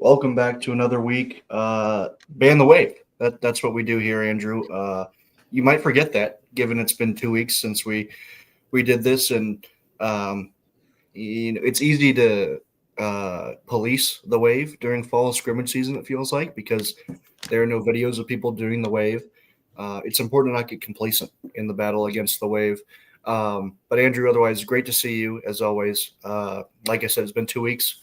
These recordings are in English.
Welcome back to another week. Ban the wave. That's what we do here, Andrew. You might forget that, given it's been 2 weeks since we did this, and um, it's easy to police the wave during fall scrimmage season. It feels like because there are no videos of people doing the wave. It's important to not get complacent in the battle against the wave. But Andrew, otherwise, great to see you as always. Like I said, it's been 2 weeks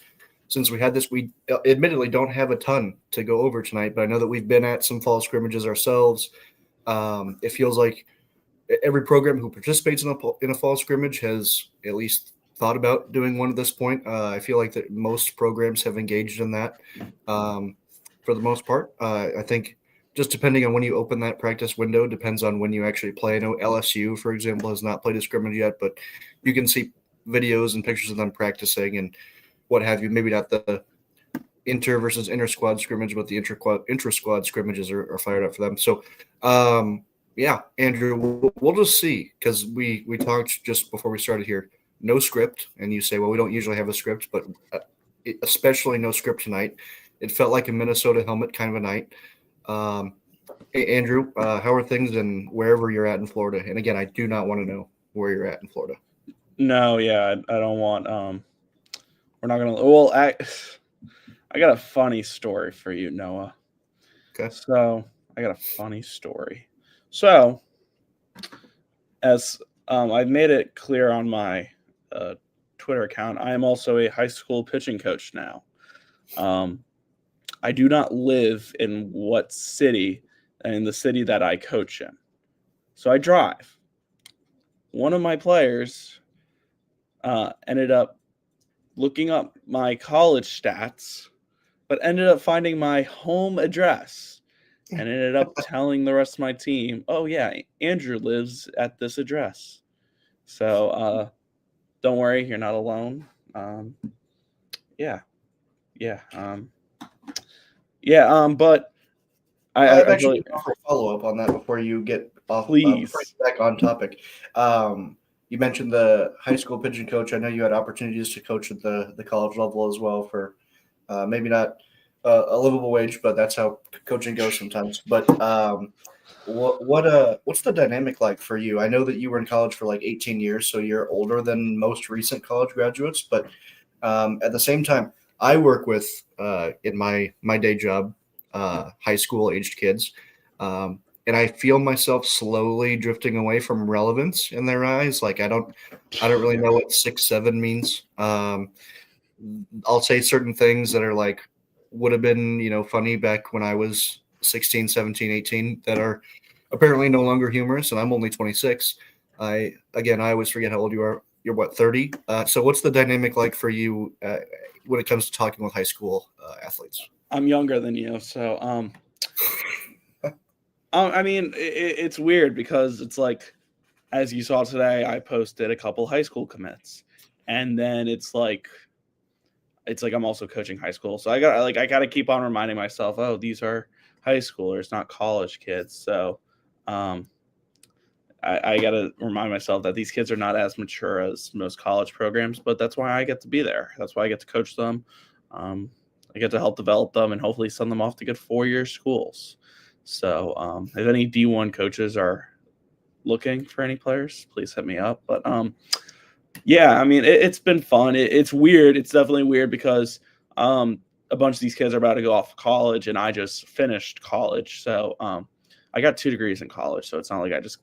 since we had this. We admittedly don't have a ton to go over tonight, but I know that we've been at some fall scrimmages ourselves. It feels like every program who participates in a fall scrimmage has at least thought about doing one at this point. I feel like that most programs have engaged in that for the most part. I think just depending on when you open that practice window depends on when you actually play. I know LSU, for example, has not played a scrimmage yet, but you can see videos and pictures of them practicing and what have you. Maybe not the inter versus inter squad scrimmage, but the intra squad scrimmages are fired up for them. So, yeah, Andrew, we'll just see because we talked just before we started here. No script, and you say, well, we don't usually have a script, but especially no script tonight. It felt like a Minnesota helmet kind of a night. Hey, Andrew, how are things and wherever you're at in Florida? And again, I do not want to know where you're at in Florida. No, yeah, I don't want. We're not gonna. Well, I got a funny story for you, Noah. Okay. So I got a funny story. So, as I've made it clear on my Twitter account, I am also a high school pitching coach now. I do not live in the city that I coach in. So I drive. One of my players ended up looking up my college stats, but ended up finding my home address and ended up telling the rest of my team, oh, yeah, Andrew lives at this address. So don't worry, you're not alone. Yeah. But I've I actually really, offer follow up on that before you get off. please. Before you get back on topic. You mentioned the high school pitching coach. I know you had opportunities to coach at the college level as well for maybe not a livable wage, but that's how coaching goes sometimes. But what's the dynamic like for you? I know that you were in college for like 18 years, so you're older than most recent college graduates. But at the same time, I work with in my day job high school aged kids. And I feel myself slowly drifting away from relevance in their eyes. Like I don't really know what 6'7" means. I'll say certain things that are like would have been, funny back when I was 16, 17, 18 that are apparently no longer humorous, and I'm only 26. I always forget how old you are. You're what, 30? So what's the dynamic like for you when it comes to talking with high school athletes? I'm younger than you, so I mean, it's weird because it's like, as you saw today, I posted a couple high school commits, and then it's like I'm also coaching high school, so I got to keep on reminding myself, oh, these are high schoolers, not college kids. So, I got to remind myself that these kids are not as mature as most college programs, but that's why I get to be there. That's why I get to coach them. I get to help develop them and hopefully send them off to good 4-year schools. So if any D1 coaches are looking for any players, please hit me up. But yeah, I mean, it's been fun. It's weird. It's definitely weird because a bunch of these kids are about to go off college and I just finished college. So I got 2 degrees in college. So it's not like I just,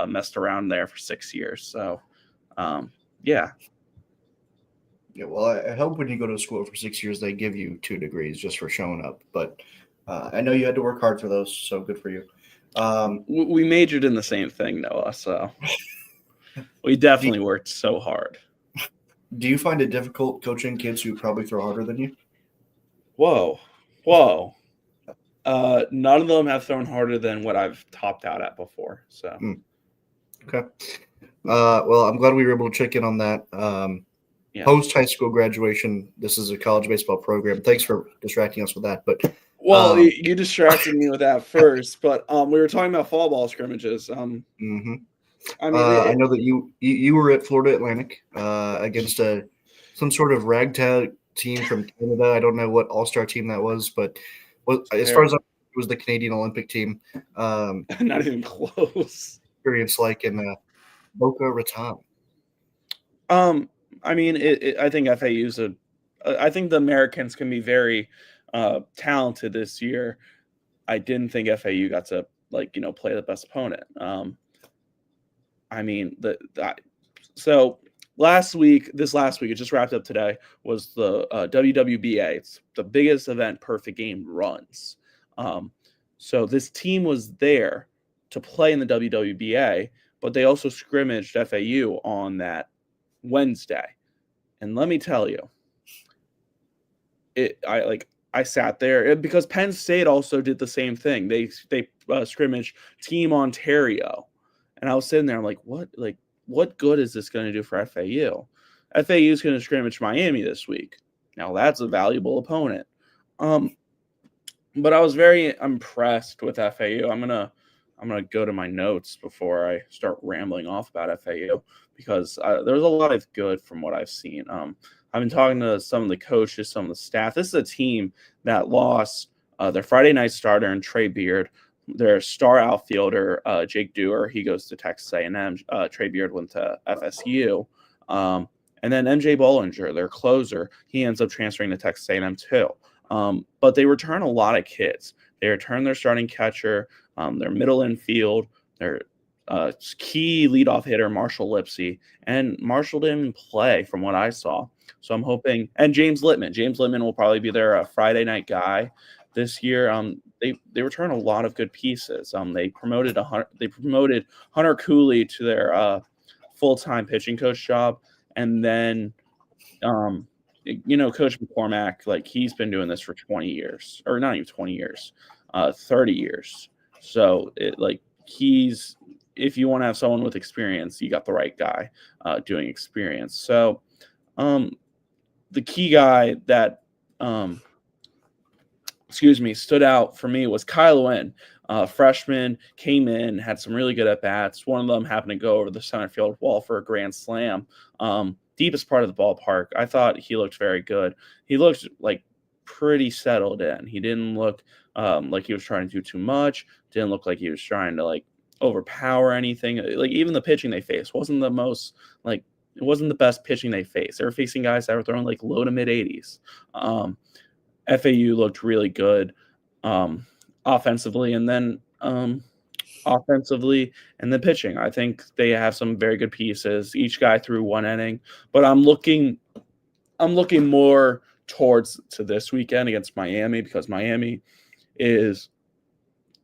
messed around there for 6 years. So yeah. Yeah, well, I hope when you go to school for 6 years, they give you 2 degrees just for showing up. But I know you had to work hard for those, so good for you. We majored in the same thing, Noah, so we definitely worked so hard. Do you find it difficult coaching kids who probably throw harder than you? Whoa. None of them have thrown harder than what I've topped out at before. So Okay. Well, I'm glad we were able to check in on that. yeah. Post high school graduation, this is a college baseball program. Thanks for distracting us with that. But Well, you distracted me with that first, but we were talking about fall ball scrimmages. I mean, I I know that you were at Florida Atlantic against some sort of ragtag team from Canada. I don't know what all-star team that was, but as far as I know, it was the Canadian Olympic team. Not even close. Experience like in Boca Raton. I mean, I think FAU's I think the Americans can be very talented this year. I didn't think FAU got to play the best opponent. I mean, so this last week, it just wrapped up today, was the WWBA. It's the biggest event Perfect Game runs. So this team was there to play in the WWBA, but they also scrimmaged FAU on that Wednesday. And let me tell you, I sat there because Penn State also did the same thing. They scrimmaged Team Ontario, and I was sitting there. I'm like, what good is this going to do for FAU? FAU is going to scrimmage Miami this week. Now that's a valuable opponent. But I was very impressed with FAU. I'm gonna go to my notes before I start rambling off about FAU because there's a lot of good from what I've seen. I've been talking to some of the coaches, some of the staff. This is a team that lost their Friday night starter and Trey Beard, their star outfielder Jake Dewar. He goes to Texas A&M. Trey Beard went to FSU, and then MJ Bollinger, their closer, he ends up transferring to Texas A&M too. But they return a lot of kids. They return their starting catcher, their middle infield, their key leadoff hitter, Marshall Lipsy. And Marshall didn't play from what I saw. So I'm hoping – and James Littman. James Littman will probably be their Friday night guy this year. They return a lot of good pieces. They promoted Hunter Cooley to their full-time pitching coach job. And then Coach McCormack, he's been doing this for 20 years, or not even 20 years, 30 years. So if you want to have someone with experience, you got the right guy doing experience. So the key guy that, stood out for me was Kyle Wynn. Freshman, came in, had some really good at-bats. One of them happened to go over the center field wall for a grand slam. Deepest part of the ballpark. I thought he looked very good. He looked pretty settled in. He didn't look like he was trying to do too much. Didn't look like he was trying to overpower anything. Even the pitching they faced wasn't the most it wasn't the best pitching they faced. They were facing guys that were throwing low to mid 80s. FAU looked really good offensively, and then pitching. I think they have some very good pieces. Each guy threw one inning, but I'm looking more towards to this weekend against Miami because Miami is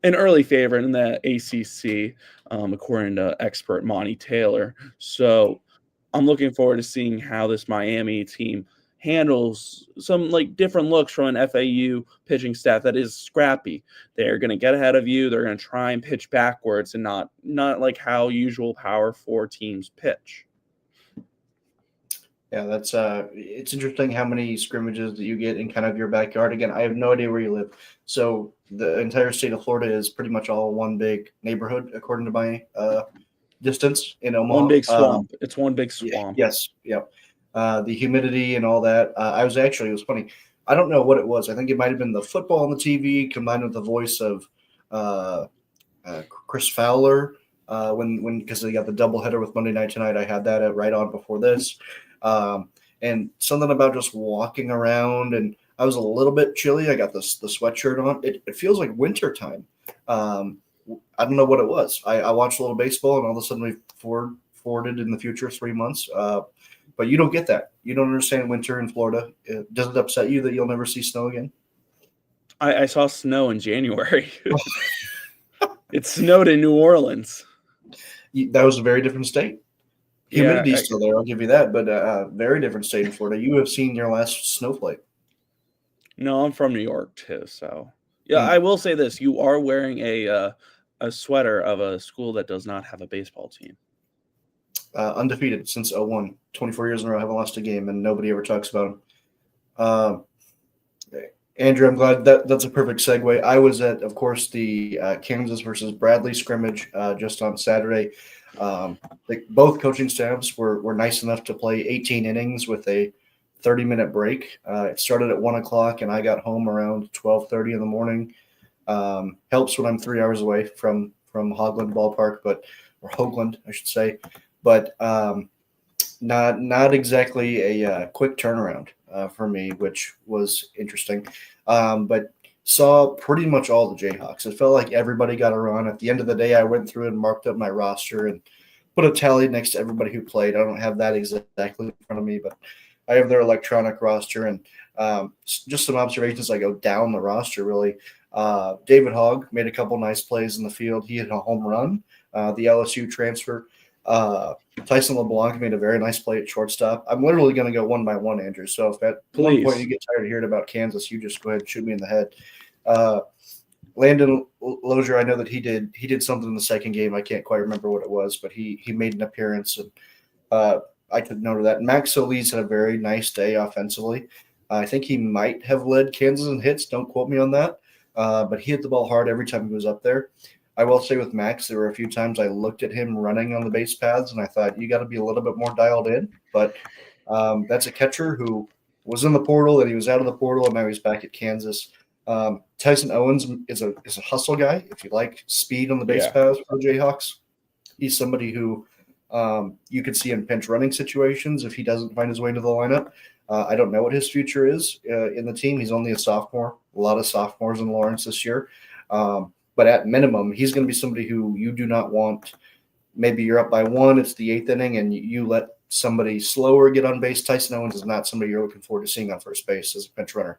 an early favorite in the ACC, according to expert Monty Taylor. So I'm looking forward to seeing how this Miami team handles some different looks from an FAU pitching staff that is scrappy. They're going to get ahead of you. They're going to try and pitch backwards and not like how usual Power 4 teams pitch. Yeah, that's it's interesting how many scrimmages that you get in kind of your backyard. Again, I have no idea where you live. So the entire state of Florida is pretty much all one big neighborhood, according to my distance in Omaha. One big swamp. It's one big swamp. Yes. Yep. The humidity and all that. It was funny. I don't know what it was. I think it might have been the football on the TV combined with the voice of Chris Fowler because they got the doubleheader with Monday Night Tonight. I had that right on before this. And something about just walking around, and I was a little bit chilly. I got the sweatshirt on. It feels like winter time. I don't know what it was. I watched a little baseball, and all of a sudden we forwarded in the future 3 months. But you don't get that. You don't understand winter in Florida. Does it upset you that you'll never see snow again? I saw snow in January. It snowed in New Orleans. That was a very different state. Humidity's still there, I'll give you that, but a very different state in Florida. You have seen your last snowflake. No, I'm from New York too, so yeah. I will say this: you are wearing a sweater of a school that does not have a baseball team. Undefeated since 2001. 24 years in a row, haven't lost a game, and nobody ever talks about them. Andrew, I'm glad that's a perfect segue. I was at, of course, the Kansas versus Bradley scrimmage just on Saturday. Both coaching staffs were nice enough to play 18 innings with a 30-minute break. It started at 1 o'clock, and I got home around 12:30 in the morning. Helps when I'm 3 hours away from Hoagland Ballpark, or Hoagland, I should say. But not exactly a quick turnaround for me, which was interesting. But saw pretty much all the Jayhawks. It felt like everybody got a run. At the end of the day, I went through and marked up my roster and put a tally next to everybody who played. I don't have that exactly in front of me, but I have their electronic roster. And just some observations. I go down the roster, really. David Hogg made a couple nice plays in the field. He hit a home run. The LSU transfer. Tyson LeBlanc made a very nice play at shortstop. I'm literally going to go one by one, Andrew. So if at one point you get tired of hearing about Kansas, you just go ahead and shoot me in the head. Landon Lozier, I know that he did something in the second game. I can't quite remember what it was, but he made an appearance, and I could note that. Max Solis had a very nice day offensively. I think he might have led Kansas in hits. Don't quote me on that, but he hit the ball hard every time he was up there. I will say with Max, there were a few times I looked at him running on the base paths, and I thought, you got to be a little bit more dialed in. But that's a catcher who was in the portal, and he was out of the portal, and now he's back at Kansas. Tyson Owens is a hustle guy. If you like speed on the base paths for the Jayhawks, he's somebody who you could see in pinch running situations if he doesn't find his way into the lineup. I don't know what his future is in the team. He's only a sophomore. A lot of sophomores in Lawrence this year. But at minimum, he's going to be somebody who you do not want. Maybe you're up by one, it's the 8th inning, and you let somebody slower get on base. Tyson Owens is not somebody you're looking forward to seeing on first base as a pinch runner.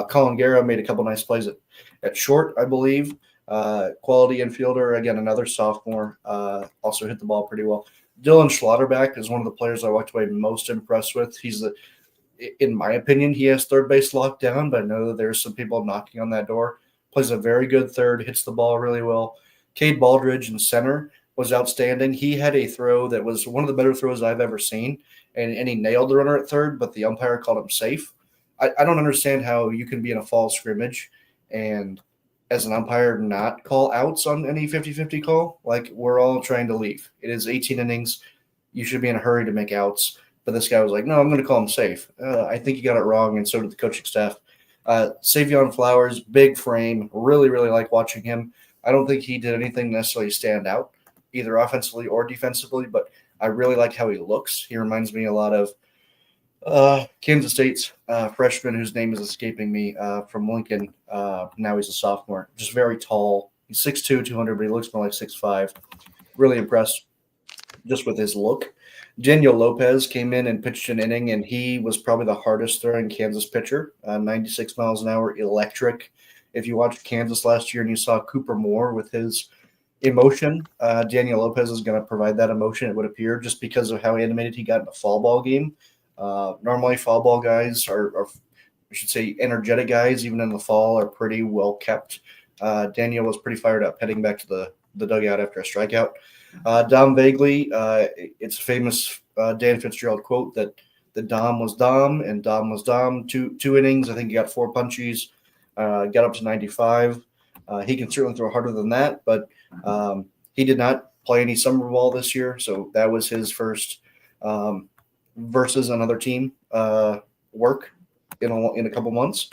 Colin Guerra made a couple nice plays at short, I believe. Quality infielder, again, another sophomore, also hit the ball pretty well. Dylan Schlotterbeck is one of the players I walked away most impressed with. In my opinion, he has third base locked down, but I know that there's some people knocking on that door. Plays a very good third, hits the ball really well. Cade Baldridge in center was outstanding. He had a throw that was one of the better throws I've ever seen, and he nailed the runner at third, but the umpire called him safe. I don't understand how you can be in a fall scrimmage and as an umpire not call outs on any 50-50 call. Like, we're all trying to leave. It is 18 innings. You should be in a hurry to make outs. But this guy was like, no, I'm going to call him safe. I think he got it wrong, and so did the coaching staff. Savion Flowers, big frame. Really, really like watching him. I don't think he did anything necessarily stand out, either offensively or defensively, but I really like how he looks. He reminds me a lot of Kansas State's freshman whose name is escaping me from Lincoln. Now he's a sophomore. Just very tall. He's 6'2", 200, but he looks more like 6'5". Really impressed just with his look. Daniel Lopez came in and pitched an inning, and he was probably the hardest throwing Kansas pitcher, 96 miles an hour, electric. If you watched Kansas last year and you saw Cooper Moore with his emotion, Daniel Lopez is going to provide that emotion, it would appear, just because of how animated he got in a fall ball game. Normally, fall ball guys are, I should say, energetic guys, even in the fall, are pretty well kept. Daniel was pretty fired up heading back to the dugout after a strikeout. Dom Vagley, it's a famous Dan Fitzgerald quote that Dom was Dom and Dom was Dom. Two innings, I think he got 4 punchies, got up to 95. He can certainly throw harder than that, but he did not play any summer ball this year, so that was his first versus another team work in a couple months.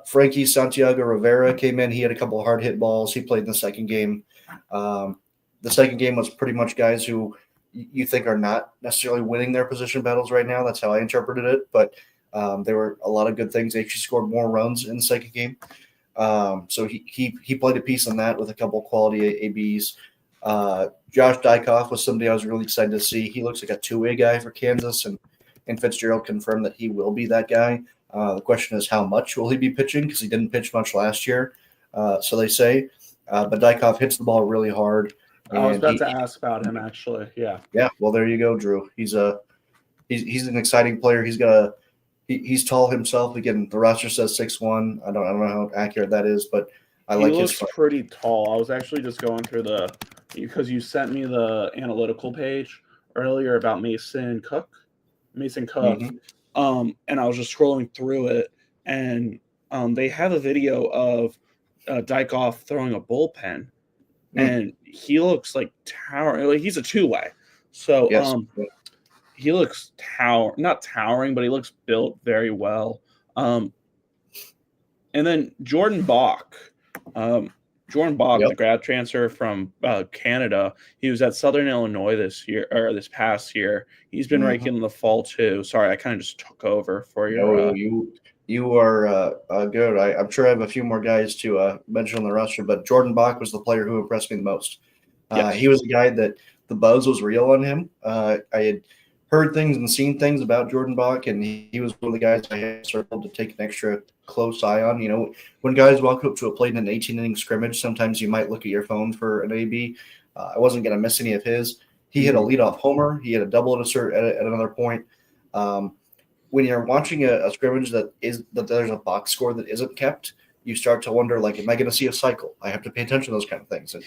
Frankie Santiago Rivera came in. He had a couple of hard hit balls. He played in the second game. The second game was pretty much guys who you think are not necessarily winning their position battles right now. That's how I interpreted it. But there were a lot of good things. They actually scored more runs in the second game. So he played a piece in that with a couple of quality ABs. Josh Dykoff was somebody I was really excited to see. He looks like a two-way guy for Kansas, and Fitzgerald confirmed that he will be that guy. The question is, how much will he be pitching? Because he didn't pitch much last year, so they say. But Dykoff hits the ball really hard. I was about to ask about him, actually. Yeah. Yeah. Well, there you go, Drew. He's an exciting player. He's tall himself. Again, the roster says 6'1". I don't know how accurate that is, but I like his. He looks pretty tall. I was actually just going through because you sent me the analytical page earlier about Mason Cook. Mm-hmm. And I was just scrolling through it, and they have a video of Dykoff throwing a bullpen, and he looks like tower. Like, he's a two-way. So yes. he looks not towering, but he looks built very well. And then Jordan Bach. Yep. The grad transfer from Canada, he was at Southern Illinois this past year. He's been raking in the fall too. Sorry, I kind of just took over for your. No, you are good. I'm sure I have a few more guys to mention on the roster, but Jordan Bach was the player who impressed me the most. Yes. He was a guy that the buzz was real on him. I had heard things and seen things about Jordan Bach, and he was one of the guys I had circled to take an extra close eye on. You know, when guys walk up to a plate in an 18-inning scrimmage, sometimes you might look at your phone for an AB. I wasn't going to miss any of his. He hit a leadoff homer. He had a double at another point. When you're watching a scrimmage that there's a box score that isn't kept, you start to wonder, like, am I going to see a cycle? I have to pay attention to those kind of things. And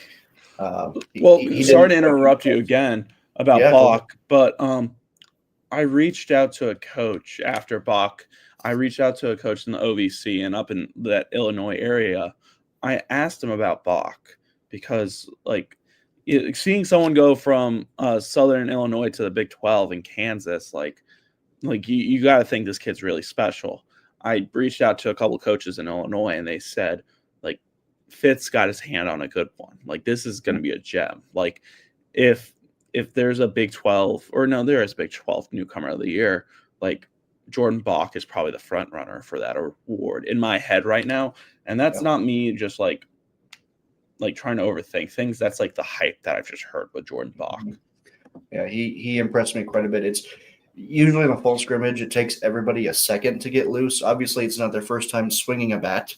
sorry to interrupt you again about Bach, but I reached out to a coach after Bach. I reached out to a coach in the OVC and up in that Illinois area. I asked him about Bach because, like, seeing someone go from Southern Illinois to the Big 12 in Kansas, like you got to think this kid's really special. I reached out to a couple of coaches in Illinois, and they said, like, Fitz got his hand on a good one. Like, this is going to be a gem. Like, if there's a Big 12, or no, there is a Big 12 newcomer of the year, like, Jordan Bach is probably the front runner for that award in my head right now. And that's not me just like trying to overthink things. That's like the hype that I've just heard with Jordan Bach. Yeah, he impressed me quite a bit. It's usually in a fall scrimmage, it takes everybody a second to get loose. Obviously, it's not their first time swinging a bat.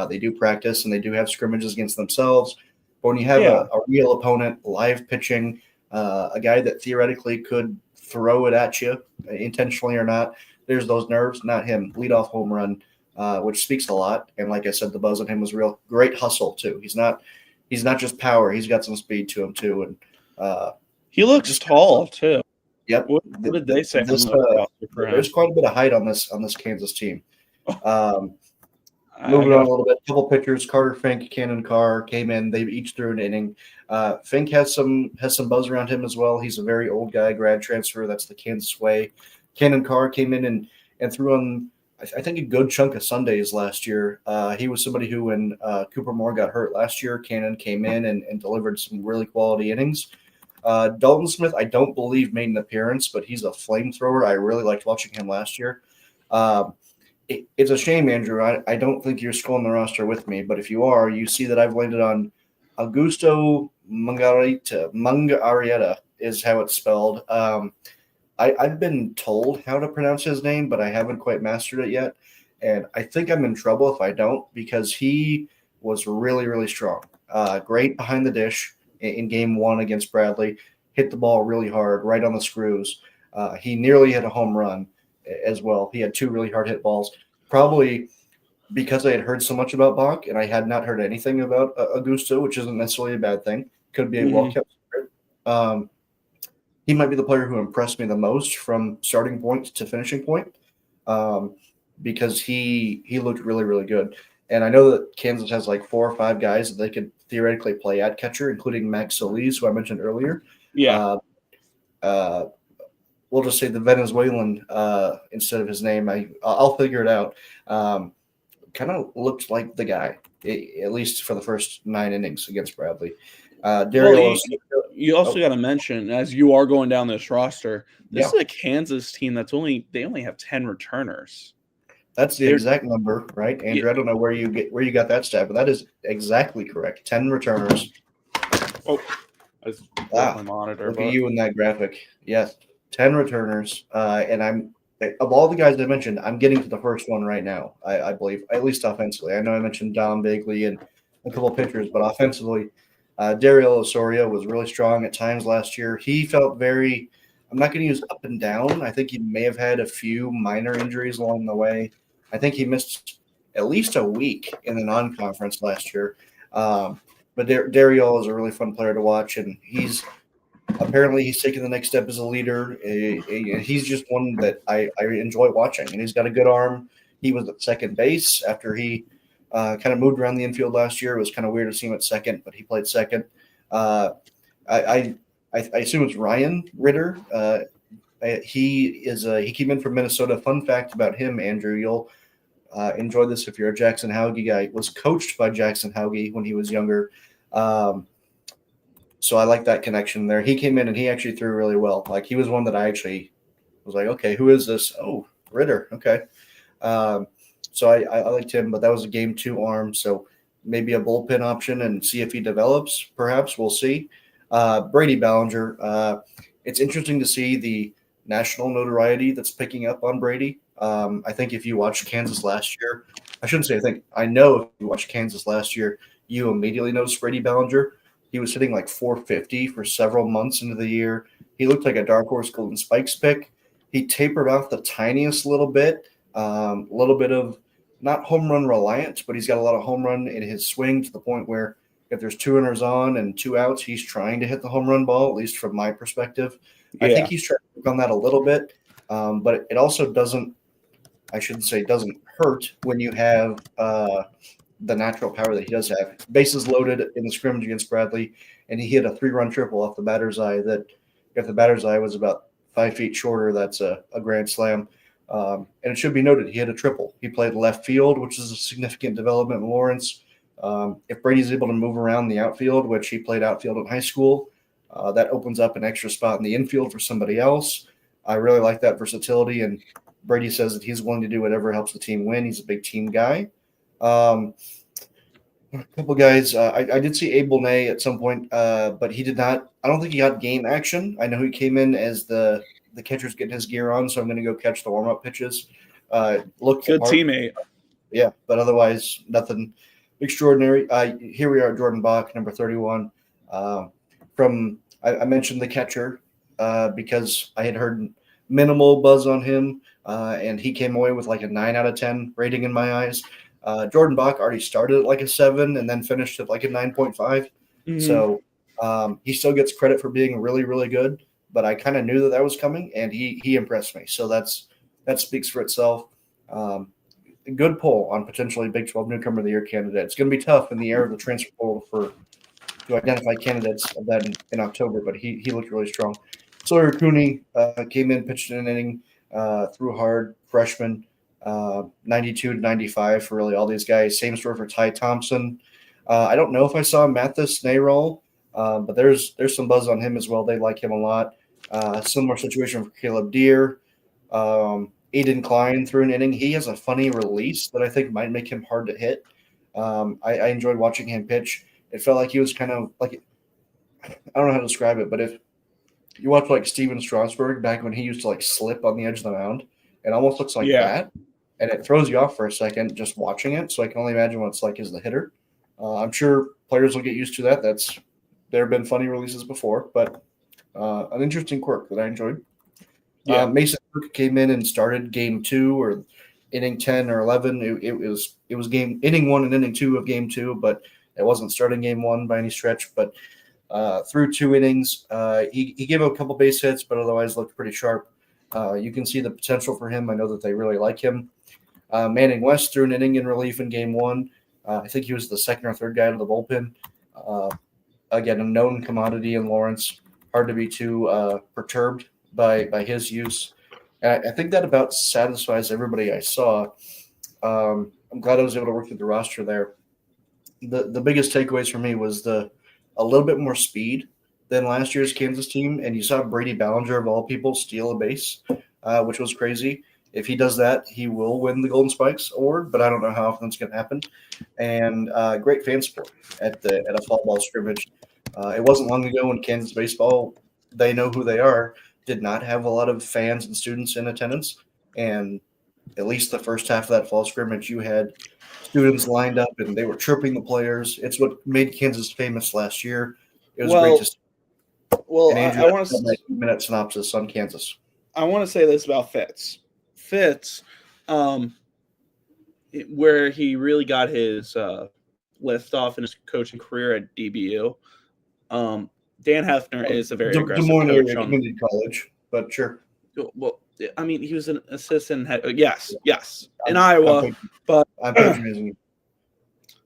They do practice and they do have scrimmages against themselves. But when you have a real opponent, live pitching, a guy that theoretically could throw it at you intentionally or not, there's those nerves. Not him. Leadoff home run, which speaks a lot. And like I said, the buzz on him was real. Great hustle too. He's not just power. He's got some speed to him too. And he looks tall too. Yep. What did they say? There's quite a bit of height on this Kansas team. Moving on a little bit, a couple pitchers, Carter Fink, Cannon Carr came in. They each threw an inning. Fink has some buzz around him as well. He's a very old guy, grad transfer. That's the Kansas way. Cannon Carr came in and threw on, I think, a good chunk of Sundays last year. He was somebody who, when Cooper Moore got hurt last year, Cannon came in and delivered some really quality innings. Dalton Smith, I don't believe made an appearance, but he's a flamethrower. I really liked watching him last year. It's a shame, Andrew. I don't think you're scrolling the roster with me, but if you are, you see that I've landed on Augusto Munguarieta is how it's spelled. I've been told how to pronounce his name, but I haven't quite mastered it yet. And I think I'm in trouble if I don't, because he was really, really strong. Great behind the dish in game one against Bradley. Hit the ball really hard, right on the screws. He nearly hit a home run as well. He had two really hard hit balls. Probably because I had heard so much about Bach and I had not heard anything about Augusto, which isn't necessarily a bad thing. Could be a well-kept secret. He might be the player who impressed me the most from starting point to finishing point, because he looked really, really good. And I know that Kansas has like 4 or 5 guys that they could theoretically play at catcher, including Max Solis, who I mentioned earlier. Yeah. We'll just say the Venezuelan instead of his name. I'll figure it out. Kind of looked like the guy, at least for the first 9 innings against Bradley. You also got to mention, as you are going down this roster, this is a Kansas team they only have 10 returners. That's the exact number, right, Andrew? Yeah. I don't know where you got that stat, but that is exactly correct. 10 returners. Oh, I just my monitor. Look at you in that graphic. Yes, 10 returners, and of all the guys I mentioned, I'm getting to the first one right now. I believe, at least offensively. I know I mentioned Dom Bigley and a couple of pitchers, but offensively, Daryl Osorio was really strong at times last year. He felt very. I'm not going to use up and down. I think he may have had a few minor injuries along the way. I think he missed at least a week in the non-conference last year. But Daryl is a really fun player to watch, and he's taking the next step as a leader. He's just one that I enjoy watching, and he's got a good arm. He was at second base after he kind of moved around the infield last year. It was kind of weird to see him at second, but he played second. I assume it's Ryan Ritter. He came in from Minnesota. Fun fact about him, Andrew, you'll enjoy this if you're a Jackson Hauge guy. Was coached by Jackson Hauge when he was younger. So I like that connection there. He came in and he actually threw really well. Like he was one that I actually was like, okay, who is this? Oh, Ritter. Okay. So I liked him, but that was a game 2 arm. So maybe a bullpen option and see if he develops. Perhaps we'll see. Brady Ballinger. It's interesting to see the national notoriety that's picking up on Brady. I think if you watched Kansas last year, I shouldn't say I think, I know if you watched Kansas last year, you immediately noticed Brady Ballinger. He was hitting like 450 for several months into the year. He looked like a dark horse Golden Spikes pick. He tapered off the tiniest little bit, a little bit of not home run reliant, but he's got a lot of home run in his swing to the point where if there's 2 runners on and 2 outs, he's trying to hit the home run ball, at least from my perspective. Yeah. I think he's trying to work on that a little bit, but it also doesn't hurt when you have the natural power that he does have. Bases loaded in the scrimmage against Bradley, and he hit a 3-run triple off the batter's eye that if the batter's eye was about 5 feet shorter, that's a grand slam. And it should be noted, he hit a triple. He played left field, which is a significant development in Lawrence. If Brady's able to move around the outfield, which he played outfield in high school, that opens up an extra spot in the infield for somebody else. I really like that versatility, and Brady says that he's willing to do whatever helps the team win. He's a big team guy. A couple guys. I did see Abel Nay at some point, but he did not. I don't think he got game action. I know he came in as the catcher's getting his gear on, so I'm going to go catch the warm-up pitches. Look, good teammate. Yeah, but otherwise nothing extraordinary. Here we are, Jordan Bach, number 31. I mentioned the catcher because I had heard minimal buzz on him, and he came away with like a 9 out of 10 rating in my eyes. Jordan Bach already started at like a 7 and then finished at like a 9.5. Mm-hmm. So he still gets credit for being really, really good, but I kind of knew that was coming, and he impressed me. So that speaks for itself. A good poll on potentially Big 12 Newcomer of the Year candidate. It's going to be tough in the era of the transfer portal to identify candidates of that in October, but he looked really strong. Sawyer Cooney came in, pitched an inning, threw hard, freshman, 92 to 95 for really all these guys. Same story for Ty Thompson. I don't know if I saw Mathis Nayrol, but there's some buzz on him as well. They like him a lot. Similar situation for Caleb Deere. Aiden Klein threw an inning. He has a funny release that I think might make him hard to hit. I enjoyed watching him pitch. It felt like he was kind of like, I don't know how to describe it, but if you watch like Steven Strasburg back when he used to like slip on the edge of the mound, it almost looks like that. And it throws you off for a second just watching it. So I can only imagine what it's like as the hitter. I'm sure players will get used to that. There have been funny releases before, but an interesting quirk that I enjoyed. Yeah. Mason Cook came in and started game 2 or inning 10 or 11. It was inning 1 and inning 2 of game 2, but it wasn't starting game 1 by any stretch. But through 2 innings, he gave up a couple base hits, but otherwise looked pretty sharp. You can see the potential for him. I know that they really like him. Manning West threw an inning in relief in game 1. I think he was the second or third guy to the bullpen. Again, a known commodity in Lawrence. Hard to be too perturbed by his use. And I think that about satisfies everybody I saw. I'm glad I was able to work through the roster there. The biggest takeaways for me was a little bit more speed than last year's Kansas team, and you saw Brady Ballinger, of all people, steal a base, which was crazy. If he does that, he will win the Golden Spikes Award, but I don't know how often it's going to happen. And great fan support at a fall ball scrimmage. It wasn't long ago when Kansas baseball, they know who they are, did not have a lot of fans and students in attendance. And at least the first half of that fall scrimmage, you had students lined up and they were chirping the players. It's what made Kansas famous last year. It was great to see. Well, and Andrew, I want to 2-minute synopsis on Kansas. I want to say this about Fitz. Fitz, where he really got his lift off in his coaching career at DBU. Dan Hefner is a very aggressive Des Moines coach. Area Community College, but sure. Well, I mean, he was an assistant head. Yes, in Iowa, but I'm patronizing you.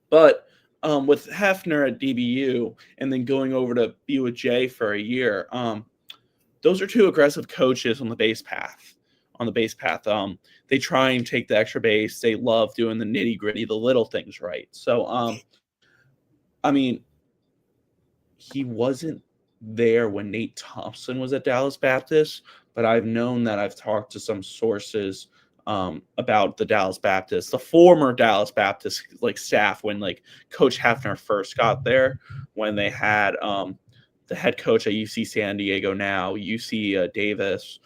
But with Hefner at DBU and then going over to be with Jay for a year, those are two aggressive coaches on the base path. They try and take the extra base. They love doing the nitty gritty, the little things right. So, I mean, he wasn't there when Nate Thompson was at Dallas Baptist, but I've known that I've talked to some sources about the Dallas Baptist, the former Dallas Baptist like staff when like Coach Hafner first got there, when they had the head coach at UC San Diego, now UC Davis.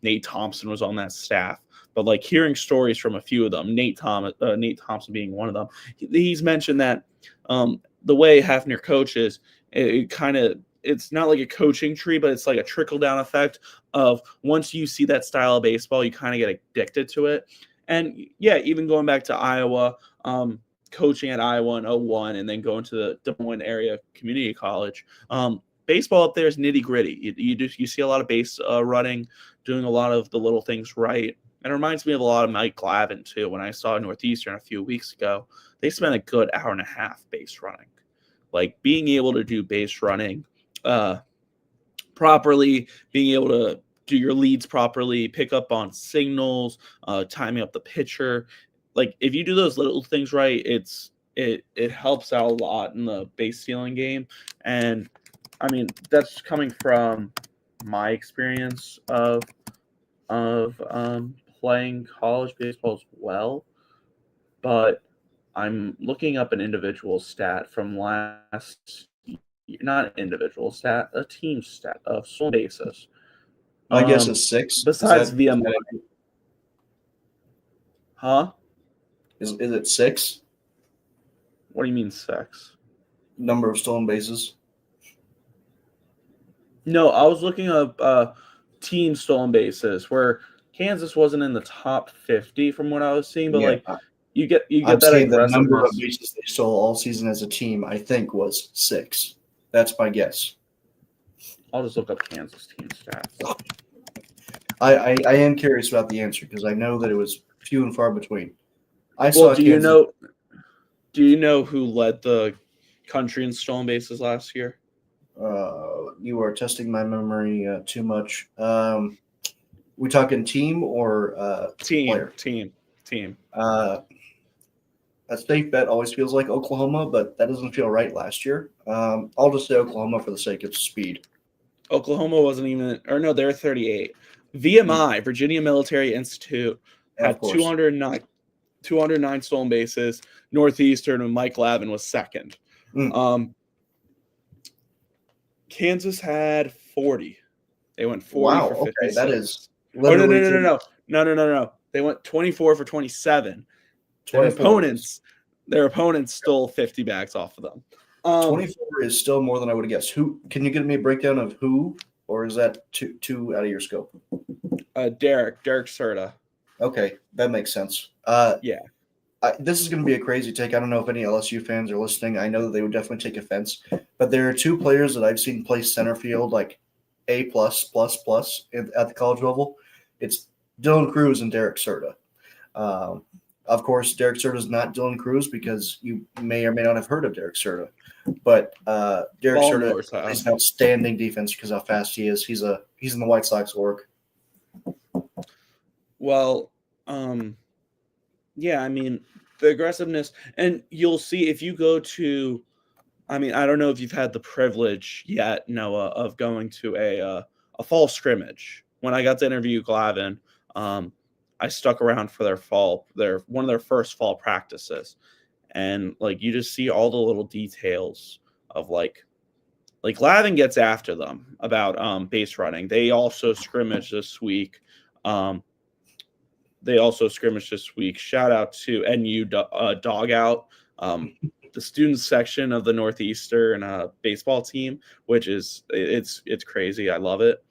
Nate Thompson was on that staff, but like hearing stories from a few of them, Nate Thompson being one of them, he's mentioned that the way Hafner coaches, it's not like a coaching tree, but it's like a trickle down effect of once you see that style of baseball, you kind of get addicted to it. And yeah, even going back to Iowa, coaching at Iowa in 01 and then going to the Des Moines area community college, baseball up there is nitty gritty. You see a lot of base running, doing a lot of the little things right. And it reminds me of a lot of Mike Glavin too. When I saw Northeastern a few weeks ago, they spent a good hour and a half base running. Like being able to do base running properly, being able to do your leads properly, pick up on signals, timing up the pitcher. Like if you do those little things right, it helps out a lot in the base stealing game. And I mean, that's coming from my experience of playing college baseball as well. But I'm looking up an individual stat from last year, not an individual stat, a team stat of stolen bases. I guess it's 6. Besides VMI. Huh? Is it 6? What do you mean 6? Number of stolen bases? No, I was looking up team stolen bases where Kansas wasn't in the top 50 from what I was seeing, but like you get I'm that saying the aggressiveness. number of bases they stole all season as a team, I think, was 6. That's my guess. I'll just look up Kansas team stats. I am curious about the answer because I know that it was few and far between. Do you know who led the country in stolen bases last year? You are testing my memory too much. We talking team or player? Team. A safe bet always feels like Oklahoma, but that doesn't feel right last year. I'll just say Oklahoma for the sake of speed. Oklahoma wasn't even, or no, they're 38. VMI, Virginia Military Institute, had 209 stolen bases. Northeastern and Mike Lavin was second. Kansas had 40. They went 40 for 56. Okay, that is no. They went 24 for 27. Their opponents stole 50 bags off of them. 24 is still more than I would have guessed. Who can you give me a breakdown of who, or is that too out of your scope? Derek Serta. Okay, that makes sense. Yeah. This is going to be a crazy take. I don't know if any LSU fans are listening. I know that they would definitely take offense, but there are 2 players that I've seen play center field like A+++ at the college level. It's Dylan Cruz and Derek Serta. Of course, Derek Serta is not Dylan Cruz because you may or may not have heard of Derek Serta, but Derek Serta is an outstanding defense because how fast he is. He's in the White Sox org. Well, yeah, I mean, the aggressiveness, and you'll see if you go to, I mean, I don't know if you've had the privilege yet, Noah, of going to a fall scrimmage. When I got to interview Glavin, I stuck around for one of their first fall practices, and like you just see all the little details of like Glavin gets after them about base running. They also scrimmage this week. Shout out to NU Dog Out, the student section of the Northeastern baseball team, which is it's crazy. I love it.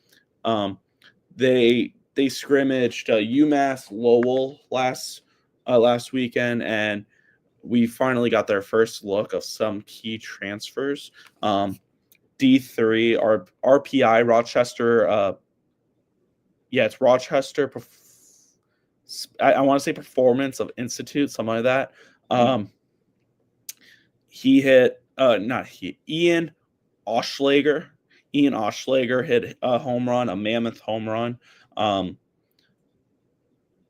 They scrimmaged UMass Lowell last weekend, and we finally got their first look of some key transfers. D3 RPI Rochester. It's Rochester. I want to say Performance of Institute, something like that. He hit Ian Oschlager. Ian Oschlager hit a home run, a mammoth home run.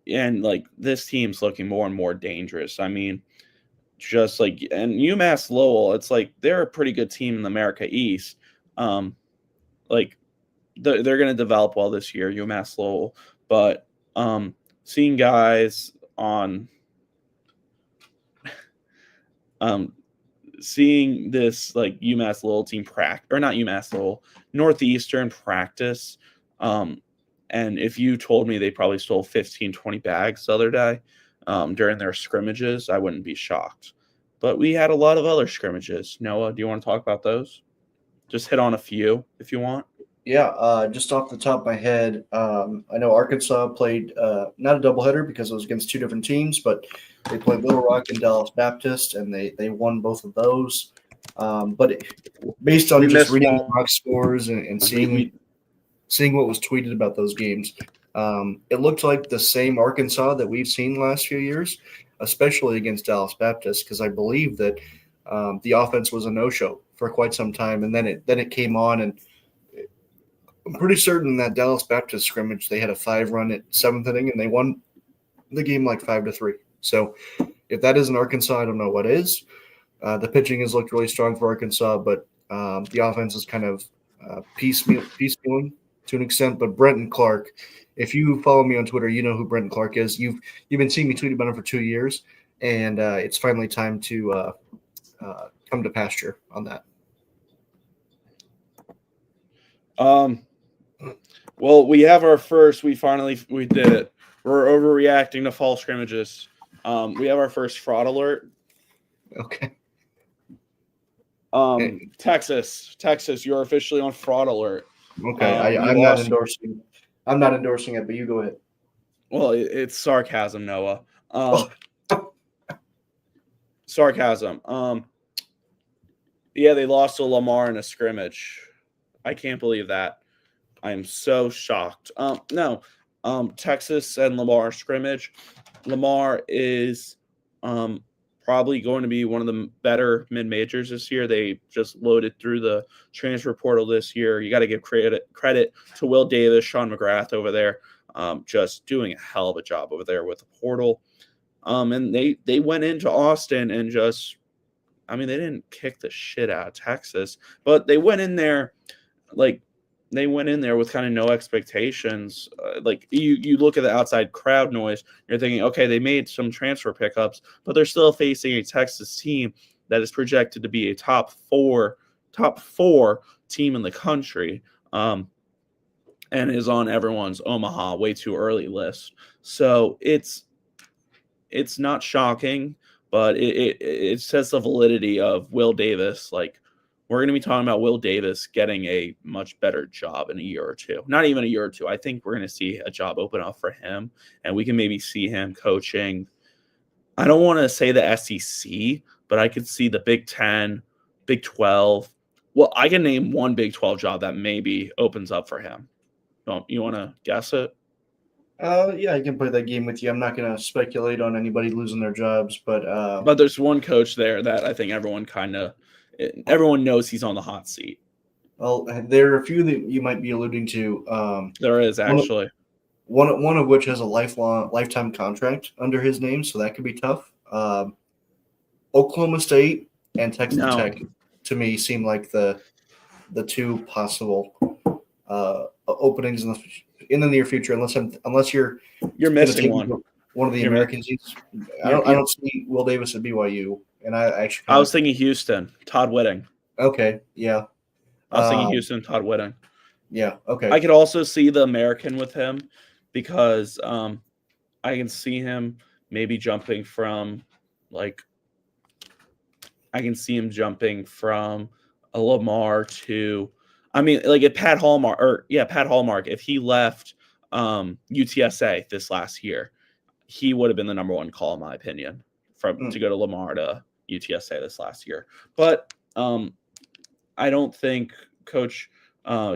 And like this team's looking more and more dangerous. I mean, just like, and UMass Lowell, it's like they're a pretty good team in the America East. Like they're going to develop well this year, UMass Lowell, but seeing guys on seeing this like UMass Lowell team practice, or not UMass Lowell, Northeastern practice. And if you told me they probably stole 15, 20 bags the other day during their scrimmages, I wouldn't be shocked. But we had a lot of other scrimmages. Noah, do you want to talk about those? Just hit on a few if you want. Yeah, just off the top of my head, I know Arkansas played not a doubleheader because it was against two different teams, but they played Little Rock and Dallas Baptist, and they won both of those. Based on just reading the box scores and seeing what was tweeted about those games, it looked like the same Arkansas that we've seen the last few years, especially against Dallas Baptist, because I believe that the offense was a no-show for quite some time, and then it came on, and I'm pretty certain that Dallas Baptist scrimmage, they had a 5-run at 7th inning, and they won the game like 5-3. So if that isn't Arkansas, I don't know what is. The pitching has looked really strong for Arkansas, but the offense is kind of piecemealing to an extent. But Brenton Clark, if you follow me on Twitter, you know who Brenton Clark is. You've been seeing me tweet about him for 2 years, and it's finally time to come to pasture on that. Well, we have our first. We did it. We're overreacting to fall scrimmages. We have our first fraud alert. Okay. Texas, you're officially on fraud alert. Okay, I'm not endorsing. I'm not endorsing it, but you go ahead. Well, it's sarcasm, Noah. Sarcasm. Yeah, they lost to Lamar in a scrimmage. I can't believe that. I am so shocked. Texas and Lamar scrimmage. Lamar is probably going to be one of the better mid-majors this year. They just loaded through the transfer portal this year. You got to give credit to Will Davis, Sean McGrath over there, just doing a hell of a job over there with the portal. And they went into Austin and just, I mean, they didn't kick the shit out of Texas, but they went in there with kind of no expectations. Like you look at the outside crowd noise, you're thinking, okay, they made some transfer pickups, but they're still facing a Texas team that is projected to be a top four team in the country, and is on everyone's Omaha way too early list. So it's not shocking, but it says the validity of Will Davis. Like, we're going to be talking about Will Davis getting a much better job in a year or two. Not even a year or two. I think we're going to see a job open up for him, and we can maybe see him coaching. I don't want to say the SEC, but I could see the Big 10, Big 12. Well, I can name one Big 12 job that maybe opens up for him. You want to guess it? Yeah, I can play that game with you. I'm not going to speculate on anybody losing their jobs, but there's one coach there that I think everyone knows he's on the hot seat. Well, there are a few that you might be alluding to. There is actually one of which has a lifetime contract under his name, so that could be tough. Oklahoma State and Texas Tech, to me, seem like the two possible openings in the near future, unless you're missing one of the American teams. I don't see Will Davis at BYU, and I was thinking Houston, Todd Whitting. Okay, yeah. I was thinking Houston, Todd Whitting. Yeah, okay. I could also see the American with him because I can see him maybe jumping from a Lamar to, I mean, like at Pat Hallmark, if he left UTSA this last year, he would have been the number one call, in my opinion, to go to Lamar to UTSA this last year. But I don't think Coach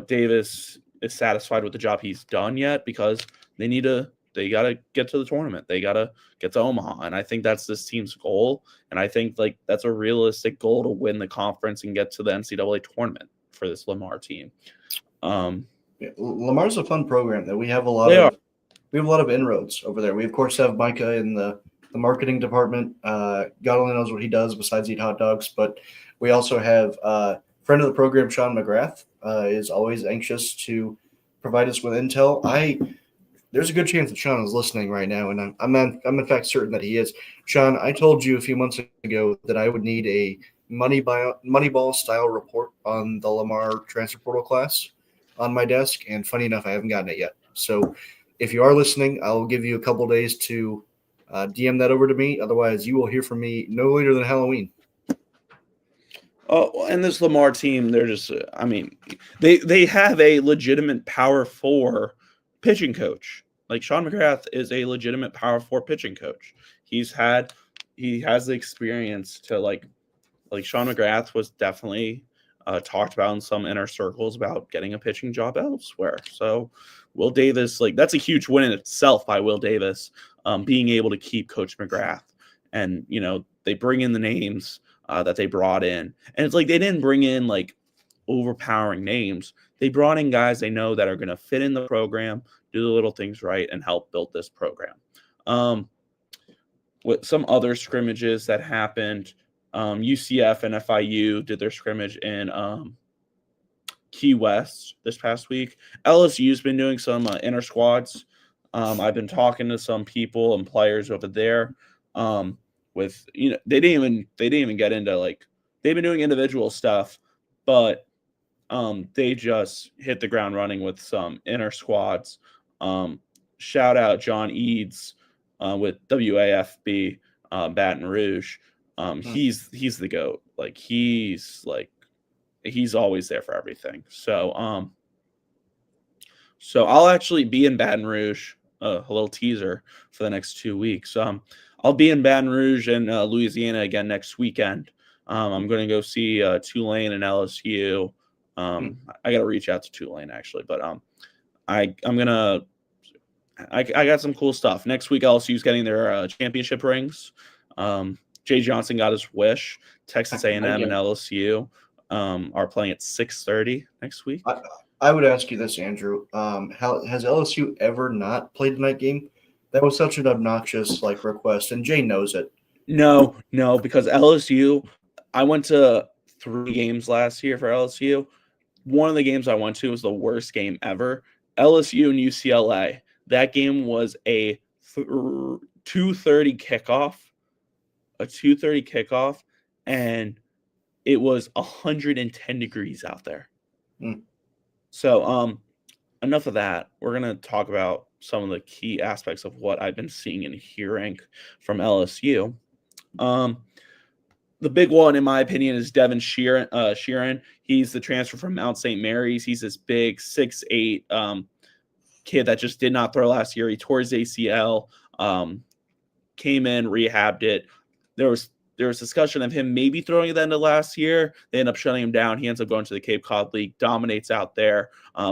Davis is satisfied with the job he's done yet, because they got to get to the tournament. They got to get to Omaha. And I think that's this team's goal. And I think that's a realistic goal to win the conference and get to the NCAA tournament for this Lamar team. Yeah, Lamar's a fun program that we have a lot They of. We have a lot of inroads over there. We of course have Micah in the marketing department. God only knows what he does besides eat hot dogs. But we also have friend of the program, Sean McGrath, is always anxious to provide us with intel. There's a good chance that Sean is listening right now, and I'm in fact certain that he is. Sean, I told you a few months ago that I would need a Moneyball style report on the Lamar transfer portal class on my desk, and funny enough, I haven't gotten it yet. So if you are listening, I'll give you a couple days to DM that over to me. Otherwise, you will hear from me no later than Halloween. Oh, and this Lamar team, they're just, I mean, they have a legitimate Power 4 pitching coach. Like Sean McGrath is a legitimate Power 4 pitching coach. He has the experience to like Sean McGrath was definitely talked about in some inner circles about getting a pitching job elsewhere. So Will Davis, like that's a huge win in itself by Will Davis, being able to keep Coach McGrath. And, you know, they bring in the names that they brought in. And it's like they didn't bring in like overpowering names. They brought in guys they know that are going to fit in the program, do the little things right, and help build this program. With some other scrimmages that happened, UCF and FIU did their scrimmage in Key West this past week. LSU's been doing some inter squads. I've been talking to some people and players over there. With they didn't even get into like they've been doing individual stuff, but they just hit the ground running with some inner squads. Shout out John Eads with WAFB Baton Rouge. He's the GOAT. Like he's always there for everything. So I'll actually be in Baton Rouge. A little teaser for the next 2 weeks. I'll be in Baton Rouge and Louisiana again next weekend. I'm going to go see Tulane and LSU. I got to reach out to Tulane actually, but I got some cool stuff. Next week, LSU's getting their championship rings. Jay Johnson got his wish. Texas A&M and LSU are playing at 6:30 next week. I would ask you this, Andrew. How has LSU ever not played the night game? That was such an obnoxious request, and Jay knows it. No, because LSU, I went to 3 games last year for LSU. One of the games I went to was the worst game ever. LSU and UCLA. That game was a 2:30 kickoff. A 2:30 kickoff, and it was 110 degrees out there. So, enough of that. We're going to talk about some of the key aspects of what I've been seeing and hearing from LSU. The big one, in my opinion, is Devin Sheeran. He's the transfer from Mount St. Mary's. He's this big 6'8" kid that just did not throw last year. He tore his ACL, came in, rehabbed it. There was discussion of him maybe throwing at the end of last year. They end up shutting him down. He ends up going to the Cape Cod League, dominates out there.